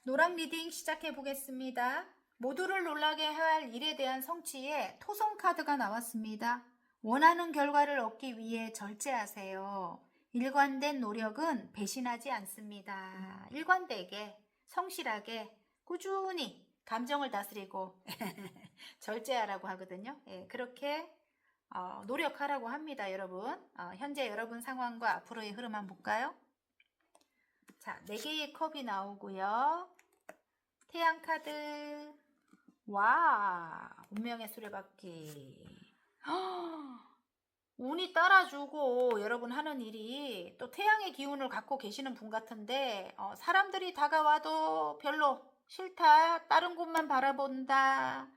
노랑 리딩 시작해 보겠습니다. 모두를 놀라게 할 일에 대한 성취에 토성 카드가 나왔습니다. 원하는 결과를 얻기 위해 절제하세요. 일관된 노력은 배신하지 않습니다. 일관되게, 성실하게, 꾸준히 감정을 다스리고 절제하라고 하거든요. 예, 그렇게 노력하라고 합니다, 여러분. 현재 여러분 상황과 앞으로의 흐름 한번 볼까요? 자, 4개의 컵이 나오고요. 태양 카드. 와, 운명의 수레바퀴. 운이 따라주고 여러분 하는 일이 또 태양의 기운을 갖고 계시는 분 같은데 사람들이 다가와도 별로 싫다, 다른 곳만 바라본다,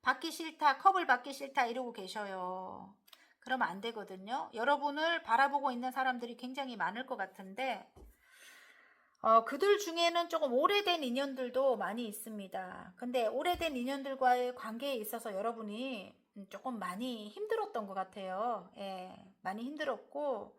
받기 싫다, 컵을 받기 싫다 이러고 계셔요. 그러면 안 되거든요. 여러분을 바라보고 있는 사람들이 굉장히 많을 것 같은데 그들 중에는 조금 오래된 인연들도 많이 있습니다. 근데 오래된 인연들과의 관계에 있어서 여러분이 조금 많이 힘들었던 것 같아요. 예, 많이 힘들었고,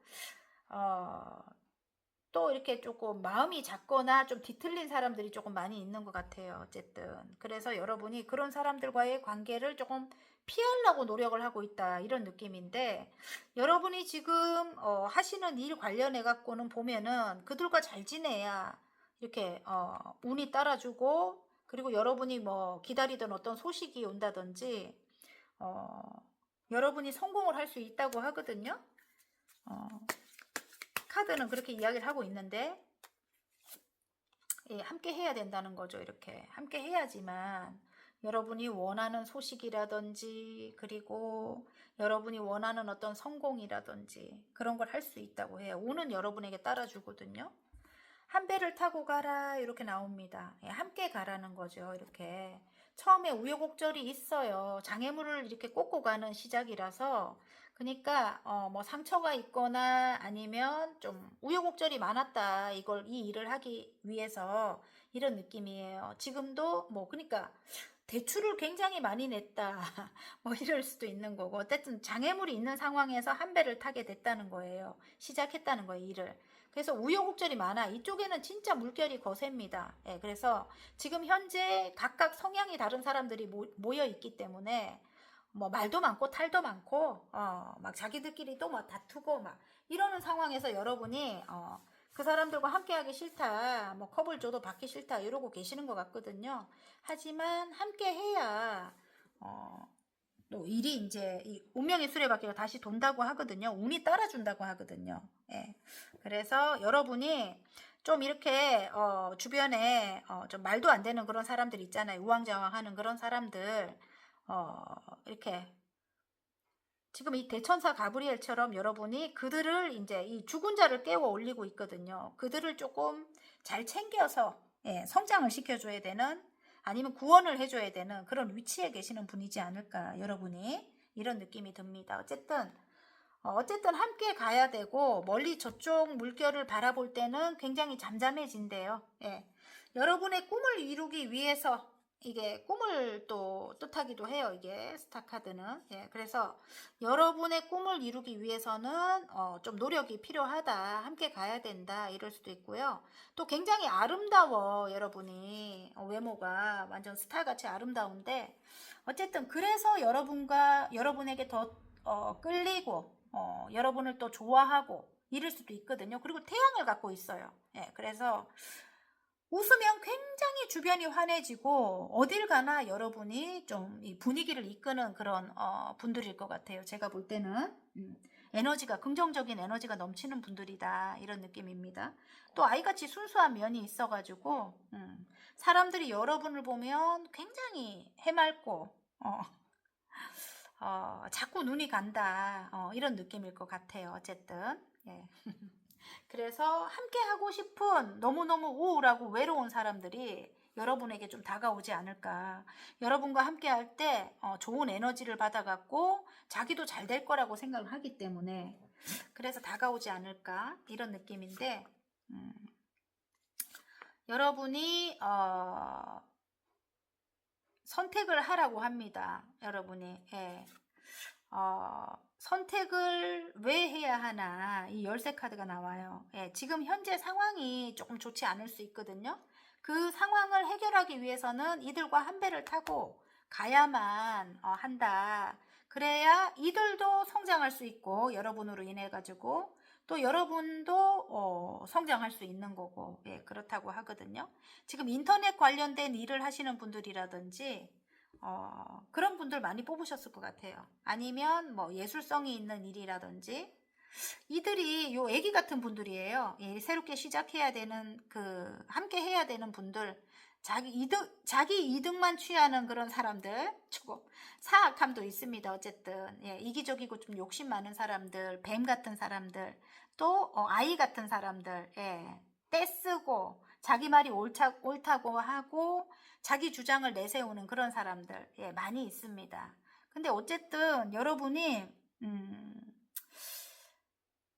또 이렇게 조금 마음이 작거나 좀 뒤틀린 사람들이 조금 많이 있는 것 같아요. 어쨌든. 그래서 여러분이 그런 사람들과의 관계를 조금 피하려고 노력을 하고 있다. 이런 느낌인데, 여러분이 지금 하시는 일 관련해 갖고는 보면은 그들과 잘 지내야 이렇게 운이 따라주고, 그리고 여러분이 뭐 기다리던 어떤 소식이 온다든지, 여러분이 성공을 할 수 있다고 하거든요. 카드는 그렇게 이야기를 하고 있는데, 예, 함께 해야 된다는 거죠. 이렇게 함께 해야지만 여러분이 원하는 소식이라든지, 그리고 여러분이 원하는 어떤 성공이라든지 그런 걸 할 수 있다고 해요. 운은 여러분에게 따라주거든요. 한 배를 타고 가라 이렇게 나옵니다. 예, 함께 가라는 거죠. 이렇게 처음에 우여곡절이 있어요. 장애물을 이렇게 꽂고 가는 시작이라서, 그러니까 뭐 상처가 있거나 아니면 좀 우여곡절이 많았다. 이 일을 하기 위해서 이런 느낌이에요. 지금도 뭐 그러니까 대출을 굉장히 많이 냈다. 뭐 이럴 수도 있는 거고, 어쨌든 장애물이 있는 상황에서 한 배를 타게 됐다는 거예요. 시작했다는 거예요, 일을. 그래서 우여곡절이 많아. 이쪽에는 진짜 물결이 거셉니다. 예, 그래서 지금 현재 각각 성향이 다른 사람들이 모여 있기 때문에 뭐 말도 많고 탈도 많고 막 자기들끼리 또 막 다투고 막 이러는 상황에서 여러분이 그 사람들과 함께하기 싫다, 뭐 컵을 줘도 받기 싫다 이러고 계시는 것 같거든요. 하지만 함께 해야 또 일이 이제 이 운명의 수레바퀴가 다시 돈다고 하거든요. 운이 따라준다고 하거든요. 예. 그래서 여러분이 좀 이렇게 주변에 좀 말도 안 되는 그런 사람들 있잖아요. 우왕좌왕하는 그런 사람들 이렇게 지금 이 대천사 가브리엘처럼 여러분이 그들을 이제 이 죽은 자를 깨워 올리고 있거든요. 그들을 조금 잘 챙겨서 성장을 시켜줘야 되는, 아니면 구원을 해줘야 되는 그런 위치에 계시는 분이지 않을까, 여러분이 이런 느낌이 듭니다. 어쨌든 함께 가야 되고, 멀리 저쪽 물결을 바라볼 때는 굉장히 잠잠해진대요. 예. 여러분의 꿈을 이루기 위해서 이게 꿈을 또 뜻하기도 해요. 이게 스타 카드는. 예, 그래서 여러분의 꿈을 이루기 위해서는 좀 노력이 필요하다. 함께 가야 된다. 이럴 수도 있고요. 또 굉장히 아름다워. 여러분이 외모가 완전 스타같이 아름다운데 어쨌든 그래서 여러분에게 더 끌리고 여러분을 또 좋아하고 이럴 수도 있거든요. 그리고 태양을 갖고 있어요. 예, 그래서 웃으면 굉장히 주변이 환해지고 어딜 가나 여러분이 좀 이 분위기를 이끄는 그런 분들일 것 같아요. 제가 볼 때는 에너지가 긍정적인 에너지가 넘치는 분들이다 이런 느낌입니다. 또 아이같이 순수한 면이 있어가지고 사람들이 여러분을 보면 굉장히 해맑고 자꾸 눈이 간다 이런 느낌일 것 같아요. 어쨌든 예. 그래서 함께 하고 싶은 너무너무 우울하고 외로운 사람들이 여러분에게 좀 다가오지 않을까. 여러분과 함께 할 때 좋은 에너지를 받아갖고 자기도 잘 될 거라고 생각을 하기 때문에 그래서 다가오지 않을까 이런 느낌인데 여러분이 선택을 하라고 합니다. 여러분이 예. 선택을 왜 해야 하나 이 열쇠 카드가 나와요. 예, 지금 현재 상황이 조금 좋지 않을 수 있거든요. 그 상황을 해결하기 위해서는 이들과 한 배를 타고 가야만 한다. 그래야 이들도 성장할 수 있고 여러분으로 인해 가지고 또 여러분도 성장할 수 있는 거고 예, 그렇다고 하거든요. 지금 인터넷 관련된 일을 하시는 분들이라든지 그런 분들 많이 뽑으셨을 것 같아요. 아니면 뭐 예술성이 있는 일이라든지 이들이 요 애기 같은 분들이에요. 예, 새롭게 시작해야 되는 함께 해야 되는 분들 자기 이득만 취하는 그런 사람들 조금 사악함도 있습니다. 어쨌든 예, 이기적이고 좀 욕심 많은 사람들 뱀 같은 사람들 또 아이 같은 사람들 예, 떼쓰고 자기 말이 옳다고 하고 자기 주장을 내세우는 그런 사람들 예, 많이 있습니다. 근데 어쨌든 여러분이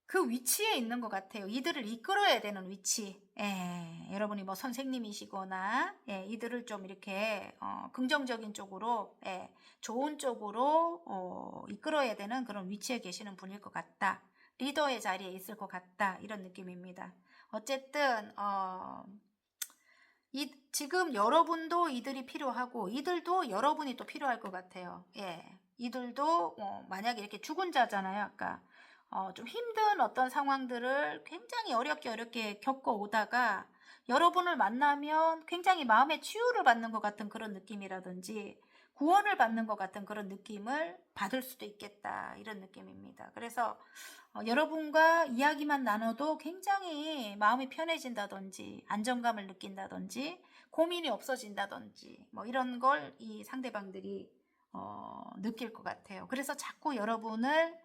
그 위치에 있는 것 같아요. 이들을 이끌어야 되는 위치. 예, 여러분이 뭐 선생님이시거나 예, 이들을 좀 이렇게 긍정적인 쪽으로 예, 좋은 쪽으로 이끌어야 되는 그런 위치에 계시는 분일 것 같다. 리더의 자리에 있을 것 같다. 이런 느낌입니다. 어쨌든 지금 여러분도 이들이 필요하고 이들도 여러분이 또 필요할 것 같아요. 예, 이들도 만약에 이렇게 죽은 자잖아요. 아까 좀 힘든 어떤 상황들을 굉장히 어렵게 겪어오다가 여러분을 만나면 굉장히 마음의 치유를 받는 것 같은 그런 느낌이라든지 구원을 받는 것 같은 그런 느낌을 받을 수도 있겠다 이런 느낌입니다. 그래서 여러분과 이야기만 나눠도 굉장히 마음이 편해진다든지 안정감을 느낀다든지 고민이 없어진다든지 뭐 이런 걸 이 상대방들이 느낄 것 같아요. 그래서 자꾸 여러분을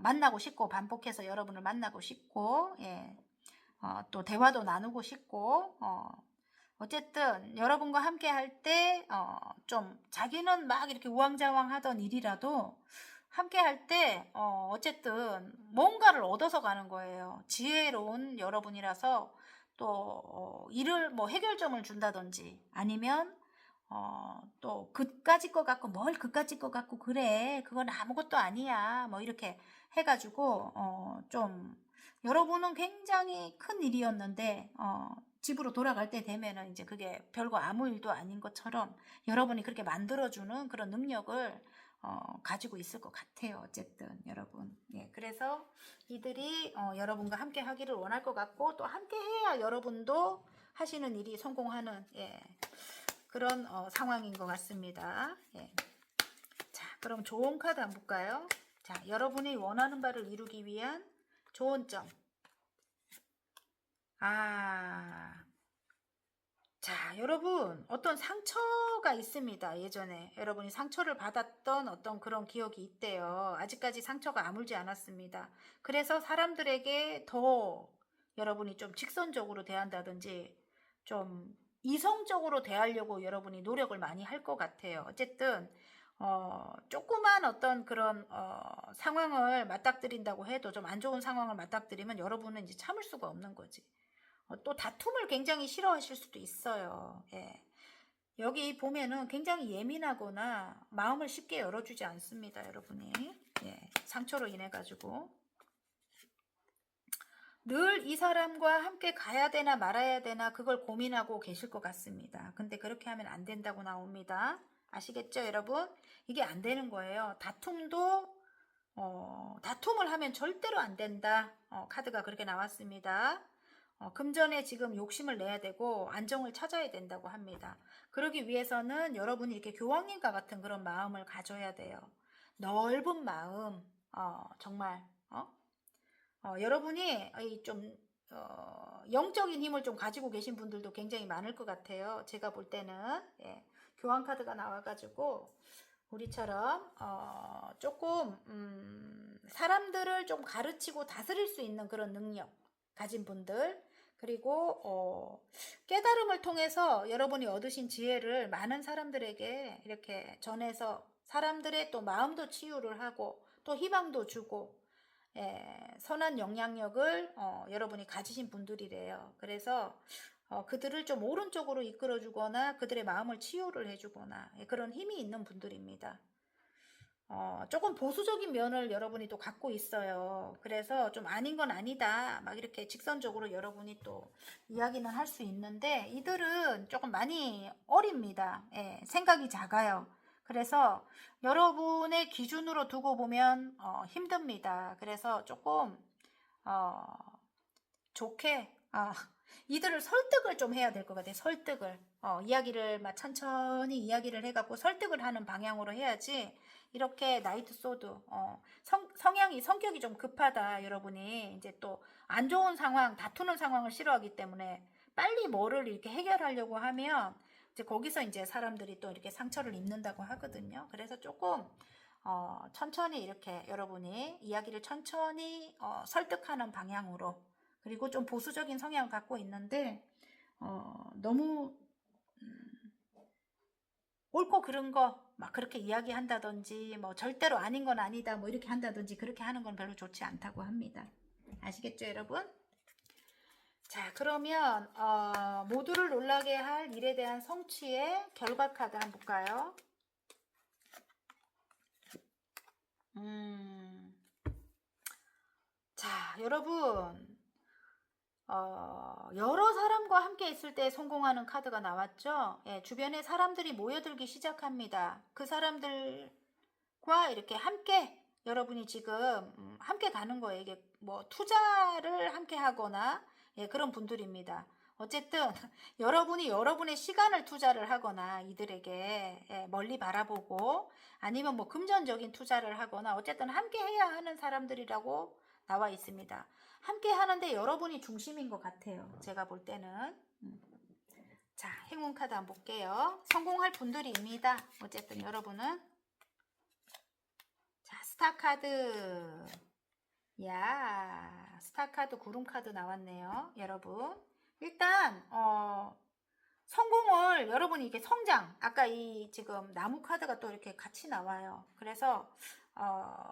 만나고 싶고 반복해서 여러분을 만나고 싶고 예, 또 대화도 나누고 싶고 어쨌든 여러분과 함께 할 때 좀 자기는 막 이렇게 우왕좌왕 하던 일이라도 함께 할 때 어쨌든 뭔가를 얻어서 가는 거예요. 지혜로운 여러분이라서 또 일을 뭐 해결점을 준다든지 아니면 또 그까짓 것 같고 뭘 그까짓 것 같고 그래 그건 아무것도 아니야 뭐 이렇게 해가지고 좀 여러분은 굉장히 큰 일이었는데 집으로 돌아갈 때 되면은 이제 그게 별거 아무 일도 아닌 것처럼 여러분이 그렇게 만들어주는 그런 능력을 가지고 있을 것 같아요. 어쨌든 여러분 예, 그래서 이들이 여러분과 함께 하기를 원할 것 같고 또 함께 해야 여러분도 하시는 일이 성공하는 예, 그런 상황인 것 같습니다. 예. 자, 그럼 좋은 카드 한번 볼까요? 자, 여러분이 원하는 바를 이루기 위한 좋은 점. 자, 여러분, 어떤 상처가 있습니다. 예전에 여러분이 상처를 받았던 어떤 그런 기억이 있대요. 아직까지 상처가 아물지 않았습니다. 그래서 사람들에게 더 여러분이 좀 직선적으로 대한다든지 좀 이성적으로 대하려고 여러분이 노력을 많이 할 것 같아요. 어쨌든 조그만 어떤 그런 상황을 맞닥뜨린다고 해도 좀 안 좋은 상황을 맞닥뜨리면 여러분은 이제 참을 수가 없는 거지. 또 다툼을 굉장히 싫어하실 수도 있어요. 예. 여기 보면은 굉장히 예민하거나 마음을 쉽게 열어주지 않습니다, 여러분이. 예, 상처로 인해 가지고 늘 이 사람과 함께 가야 되나 말아야 되나 그걸 고민하고 계실 것 같습니다. 근데 그렇게 하면 안 된다고 나옵니다. 아시겠죠, 여러분? 이게 안 되는 거예요. 다툼을 하면 절대로 안 된다. 카드가 그렇게 나왔습니다. 금전에 지금 욕심을 내야 되고 안정을 찾아야 된다고 합니다. 그러기 위해서는 여러분이 이렇게 교황님과 같은 그런 마음을 가져야 돼요. 넓은 마음, 정말 여러분이 좀 영적인 힘을 좀 가지고 계신 분들도 굉장히 많을 것 같아요. 제가 볼 때는 예, 교황 카드가 나와가지고 우리처럼 조금 사람들을 좀 가르치고 다스릴 수 있는 그런 능력 가진 분들, 그리고 깨달음을 통해서 여러분이 얻으신 지혜를 많은 사람들에게 이렇게 전해서 사람들의 또 마음도 치유를 하고 또 희망도 주고, 선한 영향력을 여러분이 가지신 분들이래요. 그래서 그들을 좀 오른쪽으로 이끌어주거나 그들의 마음을 치유를 해주거나 그런 힘이 있는 분들입니다. 조금 보수적인 면을 여러분이 또 갖고 있어요. 그래서 좀 아닌 건 아니다 막 이렇게 직선적으로 여러분이 또 이야기는 할 수 있는데, 이들은 조금 많이 어립니다. 예, 생각이 작아요. 그래서 여러분의 기준으로 두고 보면 힘듭니다. 그래서 조금 좋게 이들을 설득을 좀 해야 될 것 같아요. 설득을 이야기를 막 천천히 이야기를 해갖고 설득을 하는 방향으로 해야지, 이렇게 나이트 소드 성격이 좀 급하다, 여러분이 이제 또 안 좋은 상황, 다투는 상황을 싫어하기 때문에 빨리 뭐를 이렇게 해결하려고 하면 이제 거기서 이제 사람들이 또 이렇게 상처를 입는다고 하거든요. 그래서 조금 천천히 이렇게 여러분이 이야기를 천천히 설득하는 방향으로, 그리고 좀 보수적인 성향을 갖고 있는데 너무 옳고 그른 거 막 그렇게 이야기한다든지 뭐 절대로 아닌 건 아니다 뭐 이렇게 한다든지 그렇게 하는 건 별로 좋지 않다고 합니다. 아시겠죠, 여러분? 자, 그러면 모두를 놀라게 할 일에 대한 성취의 결과 카드 한번 볼까요? 자, 여러분, 여러 사람과 함께 있을 때 성공하는 카드가 나왔죠. 예, 주변에 사람들이 모여들기 시작합니다. 그 사람들과 이렇게 함께 여러분이 지금 함께 가는 거예요. 이게 뭐 투자를 함께 하거나 그런 분들입니다. 어쨌든 여러분이 여러분의 시간을 투자를 하거나 이들에게 멀리 바라보고, 아니면 뭐 금전적인 투자를 하거나, 어쨌든 함께 해야 하는 사람들이라고 나와 있습니다. 함께 하는데 여러분이 중심인 것 같아요. 제가 볼 때는. 자, 행운 카드 한번 볼게요. 성공할 분들입니다. 어쨌든 여러분은. 자, 스타 카드. 야, 스타 카드, 구름 카드 나왔네요. 여러분. 일단 성공을 여러분이 이게 성장, 아까 이 지금 나무 카드가 또 이렇게 같이 나와요. 그래서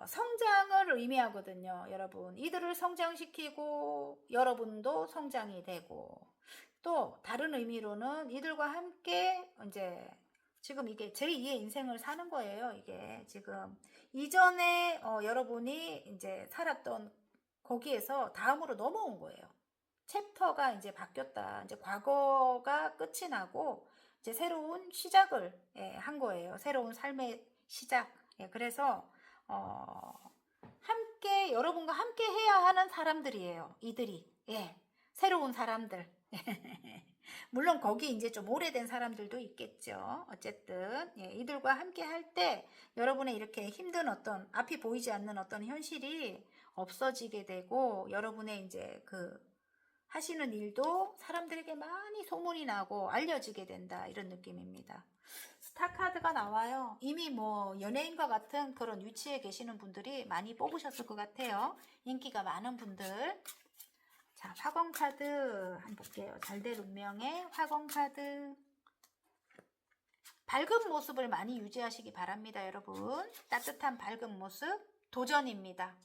성장을 의미하거든요, 여러분. 이들을 성장시키고 여러분도 성장이 되고, 또 다른 의미로는 이들과 함께 이제 지금 이게 제2의 인생을 사는 거예요. 이게 지금 이전에 여러분이 이제 살았던 거기에서 다음으로 넘어온 거예요. 챕터가 이제 바뀌었다. 이제 과거가 끝이 나고 이제 새로운 시작을 한 거예요. 새로운 삶의 시작. 그래서 함께 여러분과 함께 해야 하는 사람들이에요. 이들이 새로운 사람들. 물론 거기 이제 좀 오래된 사람들도 있겠죠. 어쨌든 이들과 함께 할 때 여러분의 이렇게 힘든 어떤 앞이 보이지 않는 어떤 현실이 없어지게 되고, 여러분의 이제 그 하시는 일도 사람들에게 많이 소문이 나고 알려지게 된다, 이런 느낌입니다. 스타 카드가 나와요. 이미 뭐 연예인과 같은 그런 위치에 계시는 분들이 많이 뽑으셨을 것 같아요. 인기가 많은 분들. 자, 화공 카드 한번 볼게요. 잘될 운명의 화공 카드. 밝은 모습을 많이 유지하시기 바랍니다, 여러분. 따뜻한 밝은 모습. 도전입니다.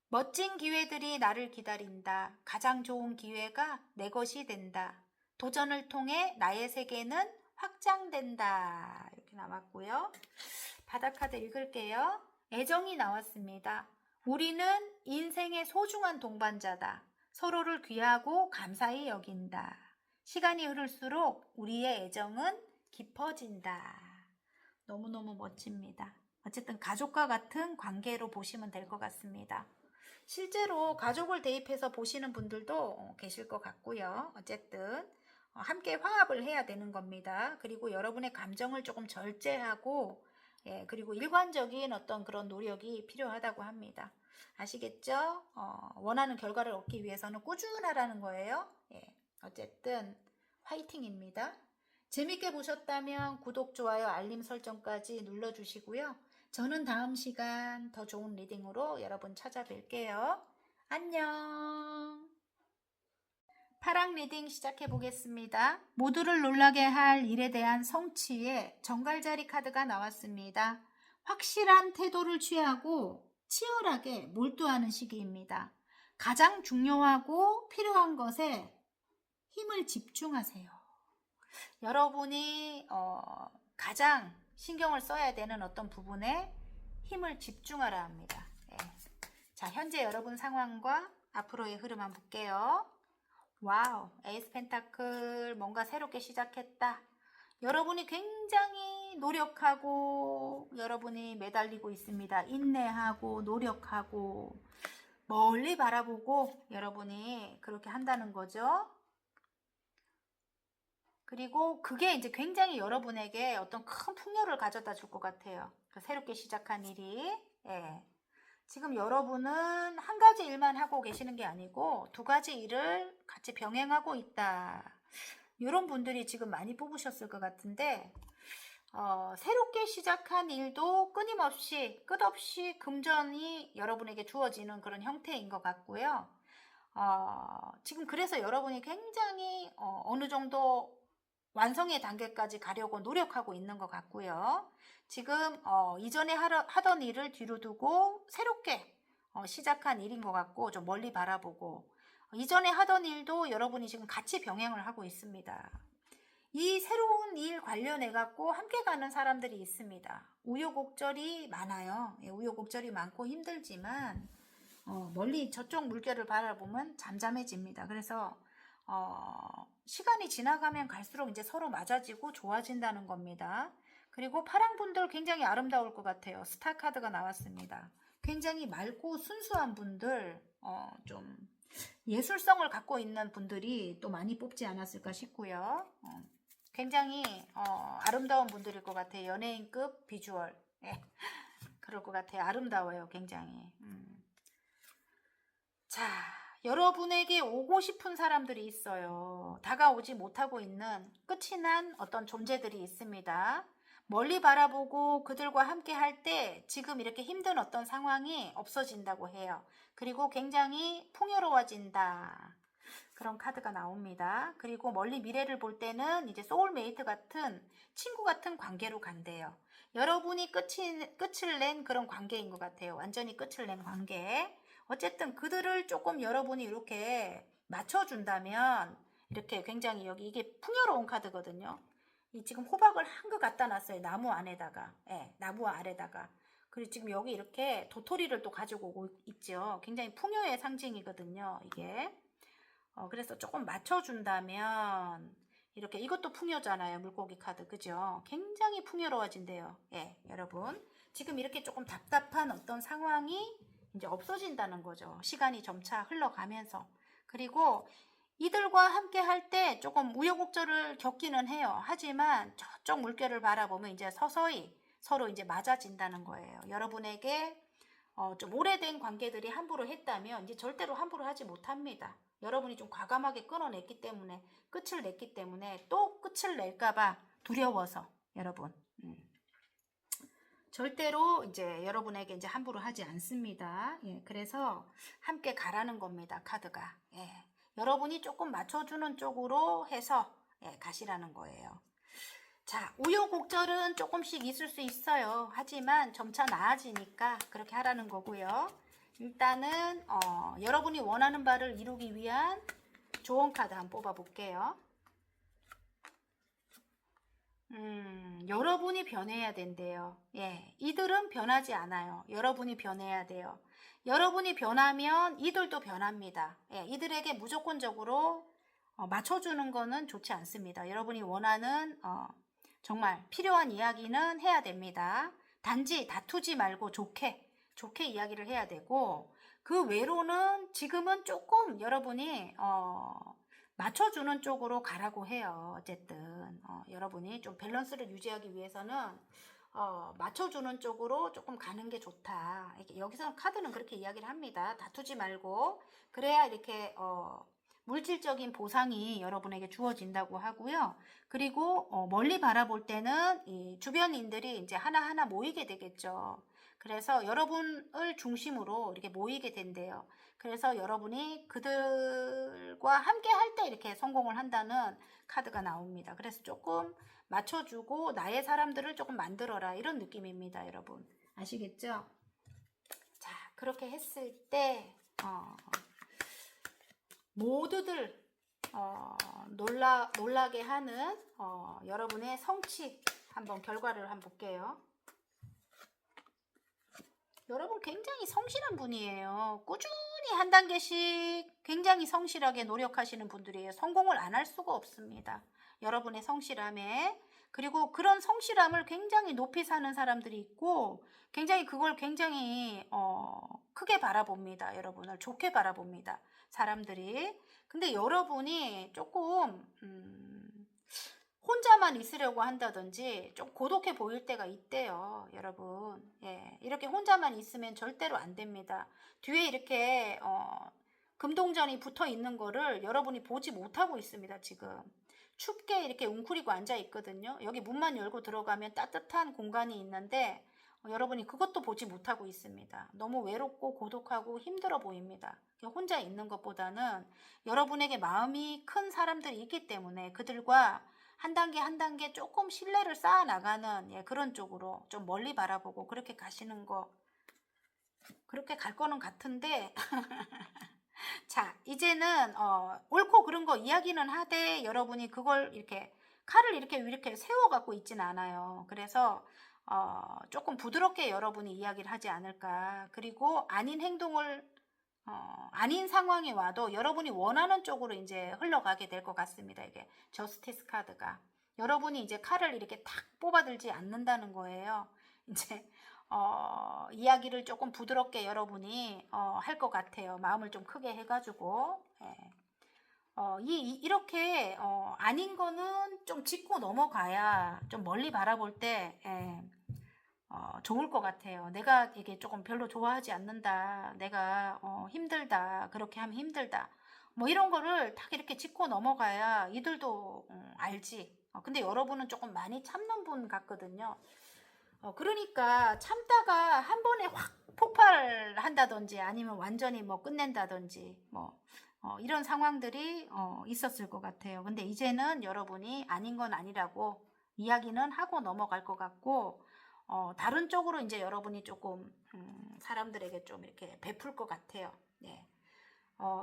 멋진 기회들이 나를 기다린다. 가장 좋은 기회가 내 것이 된다. 도전을 통해 나의 세계는 확장된다. 이렇게 나왔고요. 바닥 카드 읽을게요. 애정이 나왔습니다. 우리는 인생의 소중한 동반자다. 서로를 귀하고 감사히 여긴다. 시간이 흐를수록 우리의 애정은 깊어진다. 너무너무 멋집니다. 어쨌든 가족과 같은 관계로 보시면 될 것 같습니다. 실제로 가족을 대입해서 보시는 분들도 계실 것 같고요. 어쨌든 함께 화합을 해야 되는 겁니다. 그리고 여러분의 감정을 조금 절제하고 그리고 일관적인 어떤 그런 노력이 필요하다고 합니다. 아시겠죠? 원하는 결과를 얻기 위해서는 꾸준하라는 거예요. 어쨌든 화이팅입니다. 재밌게 보셨다면 구독, 좋아요, 알림 설정까지 눌러주시고요. 저는 다음 시간 더 좋은 리딩으로 여러분 찾아뵐게요. 안녕. 파랑 리딩 시작해 보겠습니다. 모두를 놀라게 할 일에 대한 성취의 정갈자리 카드가 나왔습니다. 확실한 태도를 취하고 치열하게 몰두하는 시기입니다. 가장 중요하고 필요한 것에 힘을 집중하세요. 여러분이 가장 신경을 써야 되는 어떤 부분에 힘을 집중하라 합니다. 자, 현재 여러분 상황과 앞으로의 흐름 한번 볼게요. 와우, 에이스 펜타클, 뭔가 새롭게 시작했다. 여러분이 굉장히 노력하고 여러분이 매달리고 있습니다. 인내하고 노력하고 멀리 바라보고 여러분이 그렇게 한다는 거죠. 그리고 그게 이제 굉장히 여러분에게 어떤 큰 풍요를 가져다 줄 것 같아요. 새롭게 시작한 일이. 지금 여러분은 한 가지 일만 하고 계시는 게 아니고 두 가지 일을 같이 병행하고 있다. 이런 분들이 지금 많이 뽑으셨을 것 같은데 새롭게 시작한 일도 끊임없이 끝없이 금전이 여러분에게 주어지는 그런 형태인 것 같고요. 지금 그래서 여러분이 굉장히 어느 정도 완성의 단계까지 가려고 노력하고 있는 것 같고요. 지금 이전에 하던 일을 뒤로 두고 새롭게 시작한 일인 것 같고 좀 멀리 바라보고 이전에 하던 일도 여러분이 지금 같이 병행을 하고 있습니다. 이 새로운 일 관련해 갖고 함께 가는 사람들이 있습니다. 우여곡절이 많아요. 우여곡절이 많고 힘들지만 멀리 저쪽 물결을 바라보면 잠잠해집니다. 그래서 시간이 지나가면 갈수록 이제 서로 맞아지고 좋아진다는 겁니다. 그리고 파랑분들 굉장히 아름다울 것 같아요. 스타 카드가 나왔습니다. 굉장히 맑고 순수한 분들, 좀 예술성을 갖고 있는 분들이 또 많이 뽑지 않았을까 싶고요. 굉장히 아름다운 분들일 것 같아요. 연예인급 비주얼. 그럴 것 같아요. 아름다워요. 굉장히. 자, 여러분에게 오고 싶은 사람들이 있어요. 다가오지 못하고 있는 끝이 난 어떤 존재들이 있습니다. 멀리 바라보고 그들과 함께 할 때 지금 이렇게 힘든 어떤 상황이 없어진다고 해요. 그리고 굉장히 풍요로워진다. 그런 카드가 나옵니다. 그리고 멀리 미래를 볼 때는 이제 소울메이트 같은 친구 같은 관계로 간대요. 여러분이 끝을 낸 그런 관계인 것 같아요. 완전히 끝을 낸 관계. 어쨌든 그들을 조금 여러분이 이렇게 맞춰준다면 이렇게 굉장히 여기 이게 풍요로운 카드거든요. 이 지금 호박을 한 거 갖다 놨어요. 나무 안에다가. 나무 아래다가. 그리고 지금 여기 이렇게 도토리를 또 가지고 오고 있죠. 굉장히 풍요의 상징이거든요. 이게. 그래서 조금 맞춰준다면 이렇게 이것도 풍요잖아요. 물고기 카드. 그죠? 굉장히 풍요로워진대요. 여러분. 지금 이렇게 조금 답답한 어떤 상황이 이제 없어진다는 거죠. 시간이 점차 흘러가면서. 그리고 이들과 함께 할 때 조금 우여곡절을 겪기는 해요. 하지만 저쪽 물결을 바라보면 이제 서서히 서로 이제 맞아진다는 거예요. 여러분에게 좀 오래된 관계들이 함부로 했다면 이제 절대로 함부로 하지 못합니다. 여러분이 좀 과감하게 끊어냈기 때문에 끝을 냈기 때문에 또 끝을 낼까봐 두려워서 여러분 절대로 이제 여러분에게 이제 함부로 하지 않습니다. 그래서 함께 가라는 겁니다. 카드가. 여러분이 조금 맞춰주는 쪽으로 해서 가시라는 거예요. 자, 우여곡절은 조금씩 있을 수 있어요. 하지만 점차 나아지니까 그렇게 하라는 거고요. 일단은 여러분이 원하는 바를 이루기 위한 조언 카드 한번 뽑아 볼게요. 여러분이 변해야 된대요. 예, 이들은 변하지 않아요. 여러분이 변해야 돼요. 여러분이 변하면 이들도 변합니다. 예, 이들에게 무조건적으로 맞춰주는 거는 좋지 않습니다. 여러분이 원하는 정말 필요한 이야기는 해야 됩니다. 단지 다투지 말고 좋게 이야기를 해야 되고, 그 외로는 지금은 조금 여러분이 맞춰주는 쪽으로 가라고 해요. 어쨌든 여러분이 좀 밸런스를 유지하기 위해서는 맞춰주는 쪽으로 조금 가는 게 좋다. 이렇게 여기서 카드는 그렇게 이야기를 합니다. 다투지 말고 그래야 이렇게 물질적인 보상이 여러분에게 주어진다고 하고요. 그리고 멀리 바라볼 때는 이 주변인들이 이제 하나하나 모이게 되겠죠. 그래서 여러분을 중심으로 이렇게 모이게 된대요. 그래서 여러분이 그들과 함께 할 때 이렇게 성공을 한다는 카드가 나옵니다. 그래서 조금 맞춰주고 나의 사람들을 조금 만들어라, 이런 느낌입니다. 여러분 아시겠죠? 자, 그렇게 했을 때 모두들 놀라게 하는 여러분의 성취 한번 결과를 한번 볼게요. 여러분 굉장히 성실한 분이에요. 꾸준히 한 단계씩 굉장히 성실하게 노력하시는 분들이에요. 성공을 안 할 수가 없습니다. 여러분의 성실함에. 그리고 그런 성실함을 굉장히 높이 사는 사람들이 있고, 굉장히 그걸 굉장히 크게 바라봅니다. 여러분을 좋게 바라봅니다. 사람들이. 근데 여러분이 조금 혼자만 있으려고 한다든지 좀 고독해 보일 때가 있대요. 여러분. 예, 이렇게 혼자만 있으면 절대로 안 됩니다. 뒤에 이렇게 금동전이 붙어 있는 거를 여러분이 보지 못하고 있습니다. 지금 춥게 이렇게 웅크리고 앉아 있거든요. 여기 문만 열고 들어가면 따뜻한 공간이 있는데 여러분이 그것도 보지 못하고 있습니다. 너무 외롭고 고독하고 힘들어 보입니다. 혼자 있는 것보다는 여러분에게 마음이 큰 사람들이 있기 때문에 그들과 한 단계 한 단계 조금 신뢰를 쌓아 나가는 그런 쪽으로 좀 멀리 바라보고 그렇게 가시는 거, 그렇게 갈 거는 같은데 자, 이제는 옳고 그른 거 이야기는 하되 여러분이 그걸 이렇게 칼을 이렇게 세워 갖고 있진 않아요. 그래서 조금 부드럽게 여러분이 이야기를 하지 않을까. 그리고 아닌 행동을 아닌 상황이 와도 여러분이 원하는 쪽으로 이제 흘러가게 될 것 같습니다. 이게 저스티스 카드가 여러분이 이제 칼을 이렇게 탁 뽑아들지 않는다는 거예요. 이제 이야기를 조금 부드럽게 여러분이 할 것 같아요. 마음을 좀 크게 해가지고 이렇게 아닌 거는 좀 짚고 넘어가야 좀 멀리 바라볼 때 좋을 것 같아요. 내가 이게 조금 별로 좋아하지 않는다. 내가 힘들다. 그렇게 하면 힘들다. 뭐 이런 거를 딱 이렇게 짚고 넘어가야 이들도 알지. 근데 여러분은 조금 많이 참는 분 같거든요. 그러니까 참다가 한 번에 확 폭발한다든지 아니면 완전히 뭐 끝낸다든지 뭐 이런 상황들이 있었을 것 같아요. 근데 이제는 여러분이 아닌 건 아니라고 이야기는 하고 넘어갈 것 같고 다른 쪽으로 이제 여러분이 조금 사람들에게 좀 이렇게 베풀 것 같아요. 예.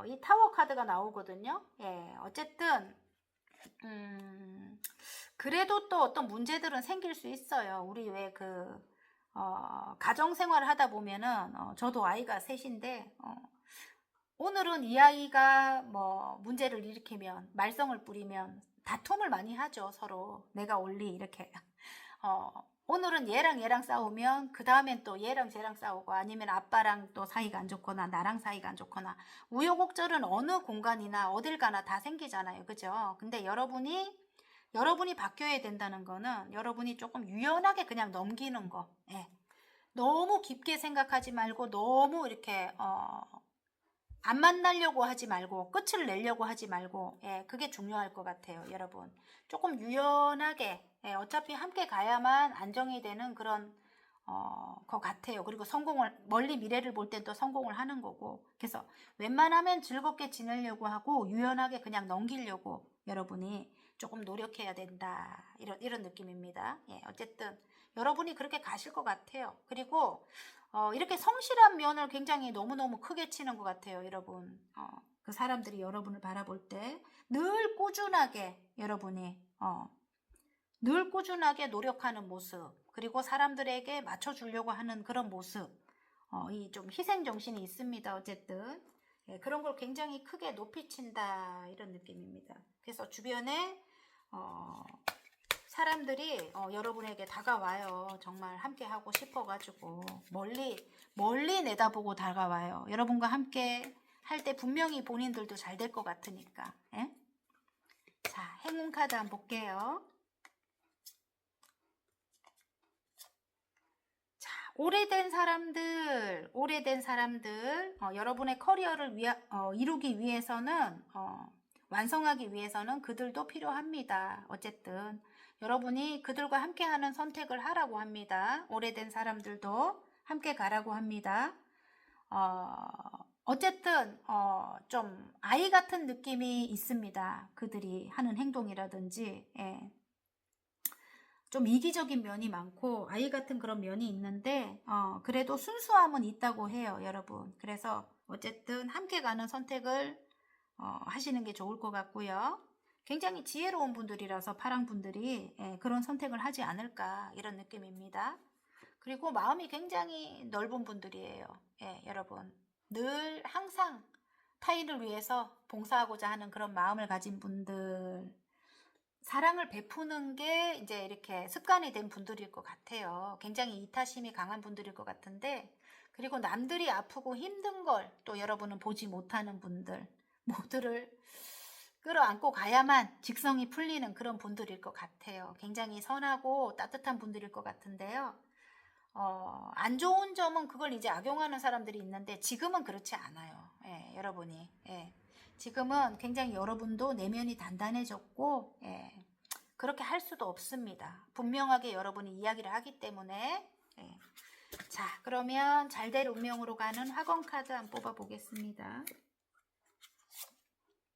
이 타워 카드가 나오거든요. 예. 어쨌든 그래도 또 어떤 문제들은 생길 수 있어요. 우리 왜 가정 생활을 하다 보면은 저도 아이가 셋인데 오늘은 이 아이가 뭐 문제를 일으키면 말썽을 부리면 다툼을 많이 하죠. 서로 내가 옳리 이렇게 오늘은 얘랑 싸우면 그 다음엔 또 얘랑 쟤랑 싸우고 아니면 아빠랑 또 사이가 안 좋거나 나랑 사이가 안 좋거나 우여곡절은 어느 공간이나 어딜 가나 다 생기잖아요. 그죠? 근데 여러분이 바뀌어야 된다는 거는 여러분이 조금 유연하게 그냥 넘기는 거. 예. 너무 깊게 생각하지 말고 너무 이렇게 안 만나려고 하지 말고 끝을 내려고 하지 말고 그게 중요할 것 같아요. 여러분 조금 유연하게 어차피 함께 가야만 안정이 되는 그런 것 같아요. 그리고 멀리 미래를 볼 땐 또 성공을 하는 거고, 그래서 웬만하면 즐겁게 지내려고 하고 유연하게 그냥 넘기려고 여러분이 조금 노력해야 된다, 이런 느낌입니다. 어쨌든 여러분이 그렇게 가실 것 같아요. 그리고 이렇게 성실한 면을 굉장히 너무너무 크게 치는 것 같아요. 여러분 그 사람들이 여러분을 바라볼 때 늘 꾸준하게 여러분이 늘 꾸준하게 노력하는 모습, 그리고 사람들에게 맞춰주려고 하는 그런 모습, 이 좀 희생 정신이 있습니다. 어쨌든 예, 그런 걸 굉장히 크게 높이친다 이런 느낌입니다. 그래서 주변에 사람들이 여러분에게 다가와요. 정말 함께 하고 싶어가지고 멀리 내다보고 다가와요. 여러분과 함께 할 때 분명히 본인들도 잘 될 것 같으니까. 예? 자, 행운 카드 한번 볼게요. 자, 오래된 사람들, 여러분의 커리어를 이루기 위해서는, 완성하기 위해서는 그들도 필요합니다. 어쨌든, 여러분이 그들과 함께하는 선택을 하라고 합니다. 오래된 사람들도 함께 가라고 합니다. 어쨌든, 좀 아이 같은 느낌이 있습니다. 그들이 하는 행동이라든지, 예. 좀 이기적인 면이 많고 아이 같은 그런 면이 있는데 그래도 순수함은 있다고 해요, 여러분. 그래서 어쨌든 함께 가는 선택을 하시는 게 좋을 것 같고요. 굉장히 지혜로운 분들이라서 파랑 분들이 그런 선택을 하지 않을까 이런 느낌입니다. 그리고 마음이 굉장히 넓은 분들이에요. 예, 여러분. 늘 항상 타인을 위해서 봉사하고자 하는 그런 마음을 가진 분들, 사랑을 베푸는 게 이제 이렇게 습관이 된 분들일 것 같아요. 굉장히 이타심이 강한 분들일 것 같은데, 그리고 남들이 아프고 힘든 걸 또 여러분은 보지 못하는 분들, 모두를 끌어안고 가야만 직성이 풀리는 그런 분들일 것 같아요. 굉장히 선하고 따뜻한 분들일 것 같은데요. 안 좋은 점은 그걸 이제 악용하는 사람들이 있는데 지금은 그렇지 않아요. 예, 여러분이. 예. 지금은 굉장히 여러분도 내면이 단단해졌고, 예, 그렇게 할 수도 없습니다. 분명하게 여러분이 이야기를 하기 때문에. 예. 자, 그러면 잘 될 운명으로 가는 화건 카드 한번 뽑아 보겠습니다.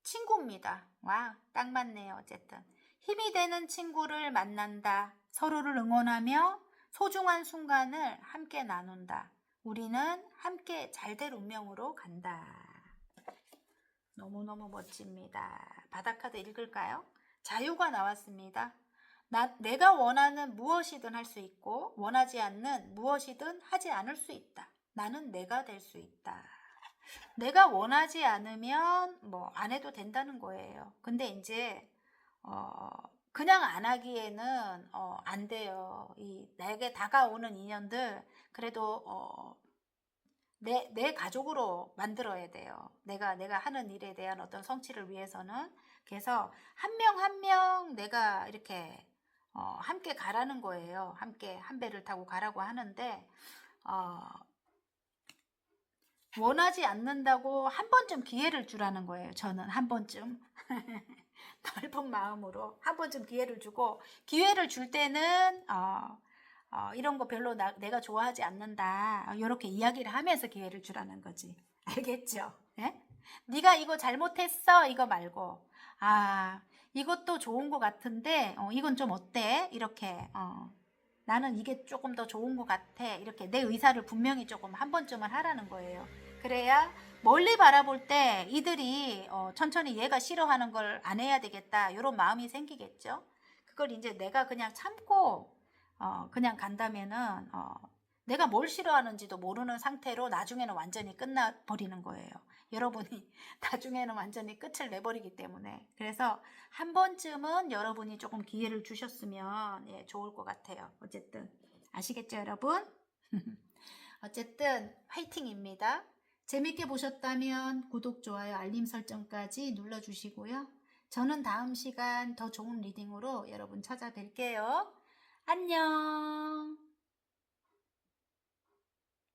친구입니다. 와, 딱 맞네요. 어쨌든 힘이 되는 친구를 만난다. 서로를 응원하며 소중한 순간을 함께 나눈다. 우리는 함께 잘 될 운명으로 간다. 너무너무 멋집니다. 바닥카드 읽을까요? 자유가 나왔습니다. 내가 원하는 무엇이든 할 수 있고 원하지 않는 무엇이든 하지 않을 수 있다. 나는 내가 될 수 있다. 내가 원하지 않으면 뭐 안 해도 된다는 거예요. 근데 이제 그냥 안 하기에는 안 돼요. 내게 다가오는 인연들 그래도 내 가족으로 만들어야 돼요. 내가 하는 일에 대한 어떤 성취를 위해서는. 그래서 한 명 한 명 내가 이렇게 함께 가라는 거예요. 함께 한 배를 타고 가라고 하는데 원하지 않는다고 한 번쯤 기회를 주라는 거예요. 저는 한 번쯤 넓은 마음으로 한 번쯤 기회를 주고, 기회를 줄 때는 이런 거 별로 내가 좋아하지 않는다 이렇게 이야기를 하면서 기회를 주라는 거지. 알겠죠? 예? 네가 이거 잘못했어 이거 말고, 이것도 좋은 거 같은데 이건 좀 어때? 이렇게 나는 이게 조금 더 좋은 것 같아. 이렇게 내 의사를 분명히 조금 한 번쯤은 하라는 거예요. 그래야 멀리 바라볼 때 이들이 천천히 얘가 싫어하는 걸 안 해야 되겠다 이런 마음이 생기겠죠. 그걸 이제 내가 그냥 참고 그냥 간다면은 내가 뭘 싫어하는지도 모르는 상태로 나중에는 완전히 끝나버리는 거예요. 여러분이 나중에는 완전히 끝을 내버리기 때문에. 그래서 한 번쯤은 여러분이 조금 기회를 주셨으면 좋을 것 같아요. 어쨌든 아시겠죠, 여러분? 어쨌든 화이팅입니다. 재밌게 보셨다면 구독, 좋아요, 알림 설정까지 눌러주시고요. 저는 다음 시간 더 좋은 리딩으로 여러분 찾아뵐게요. 안녕.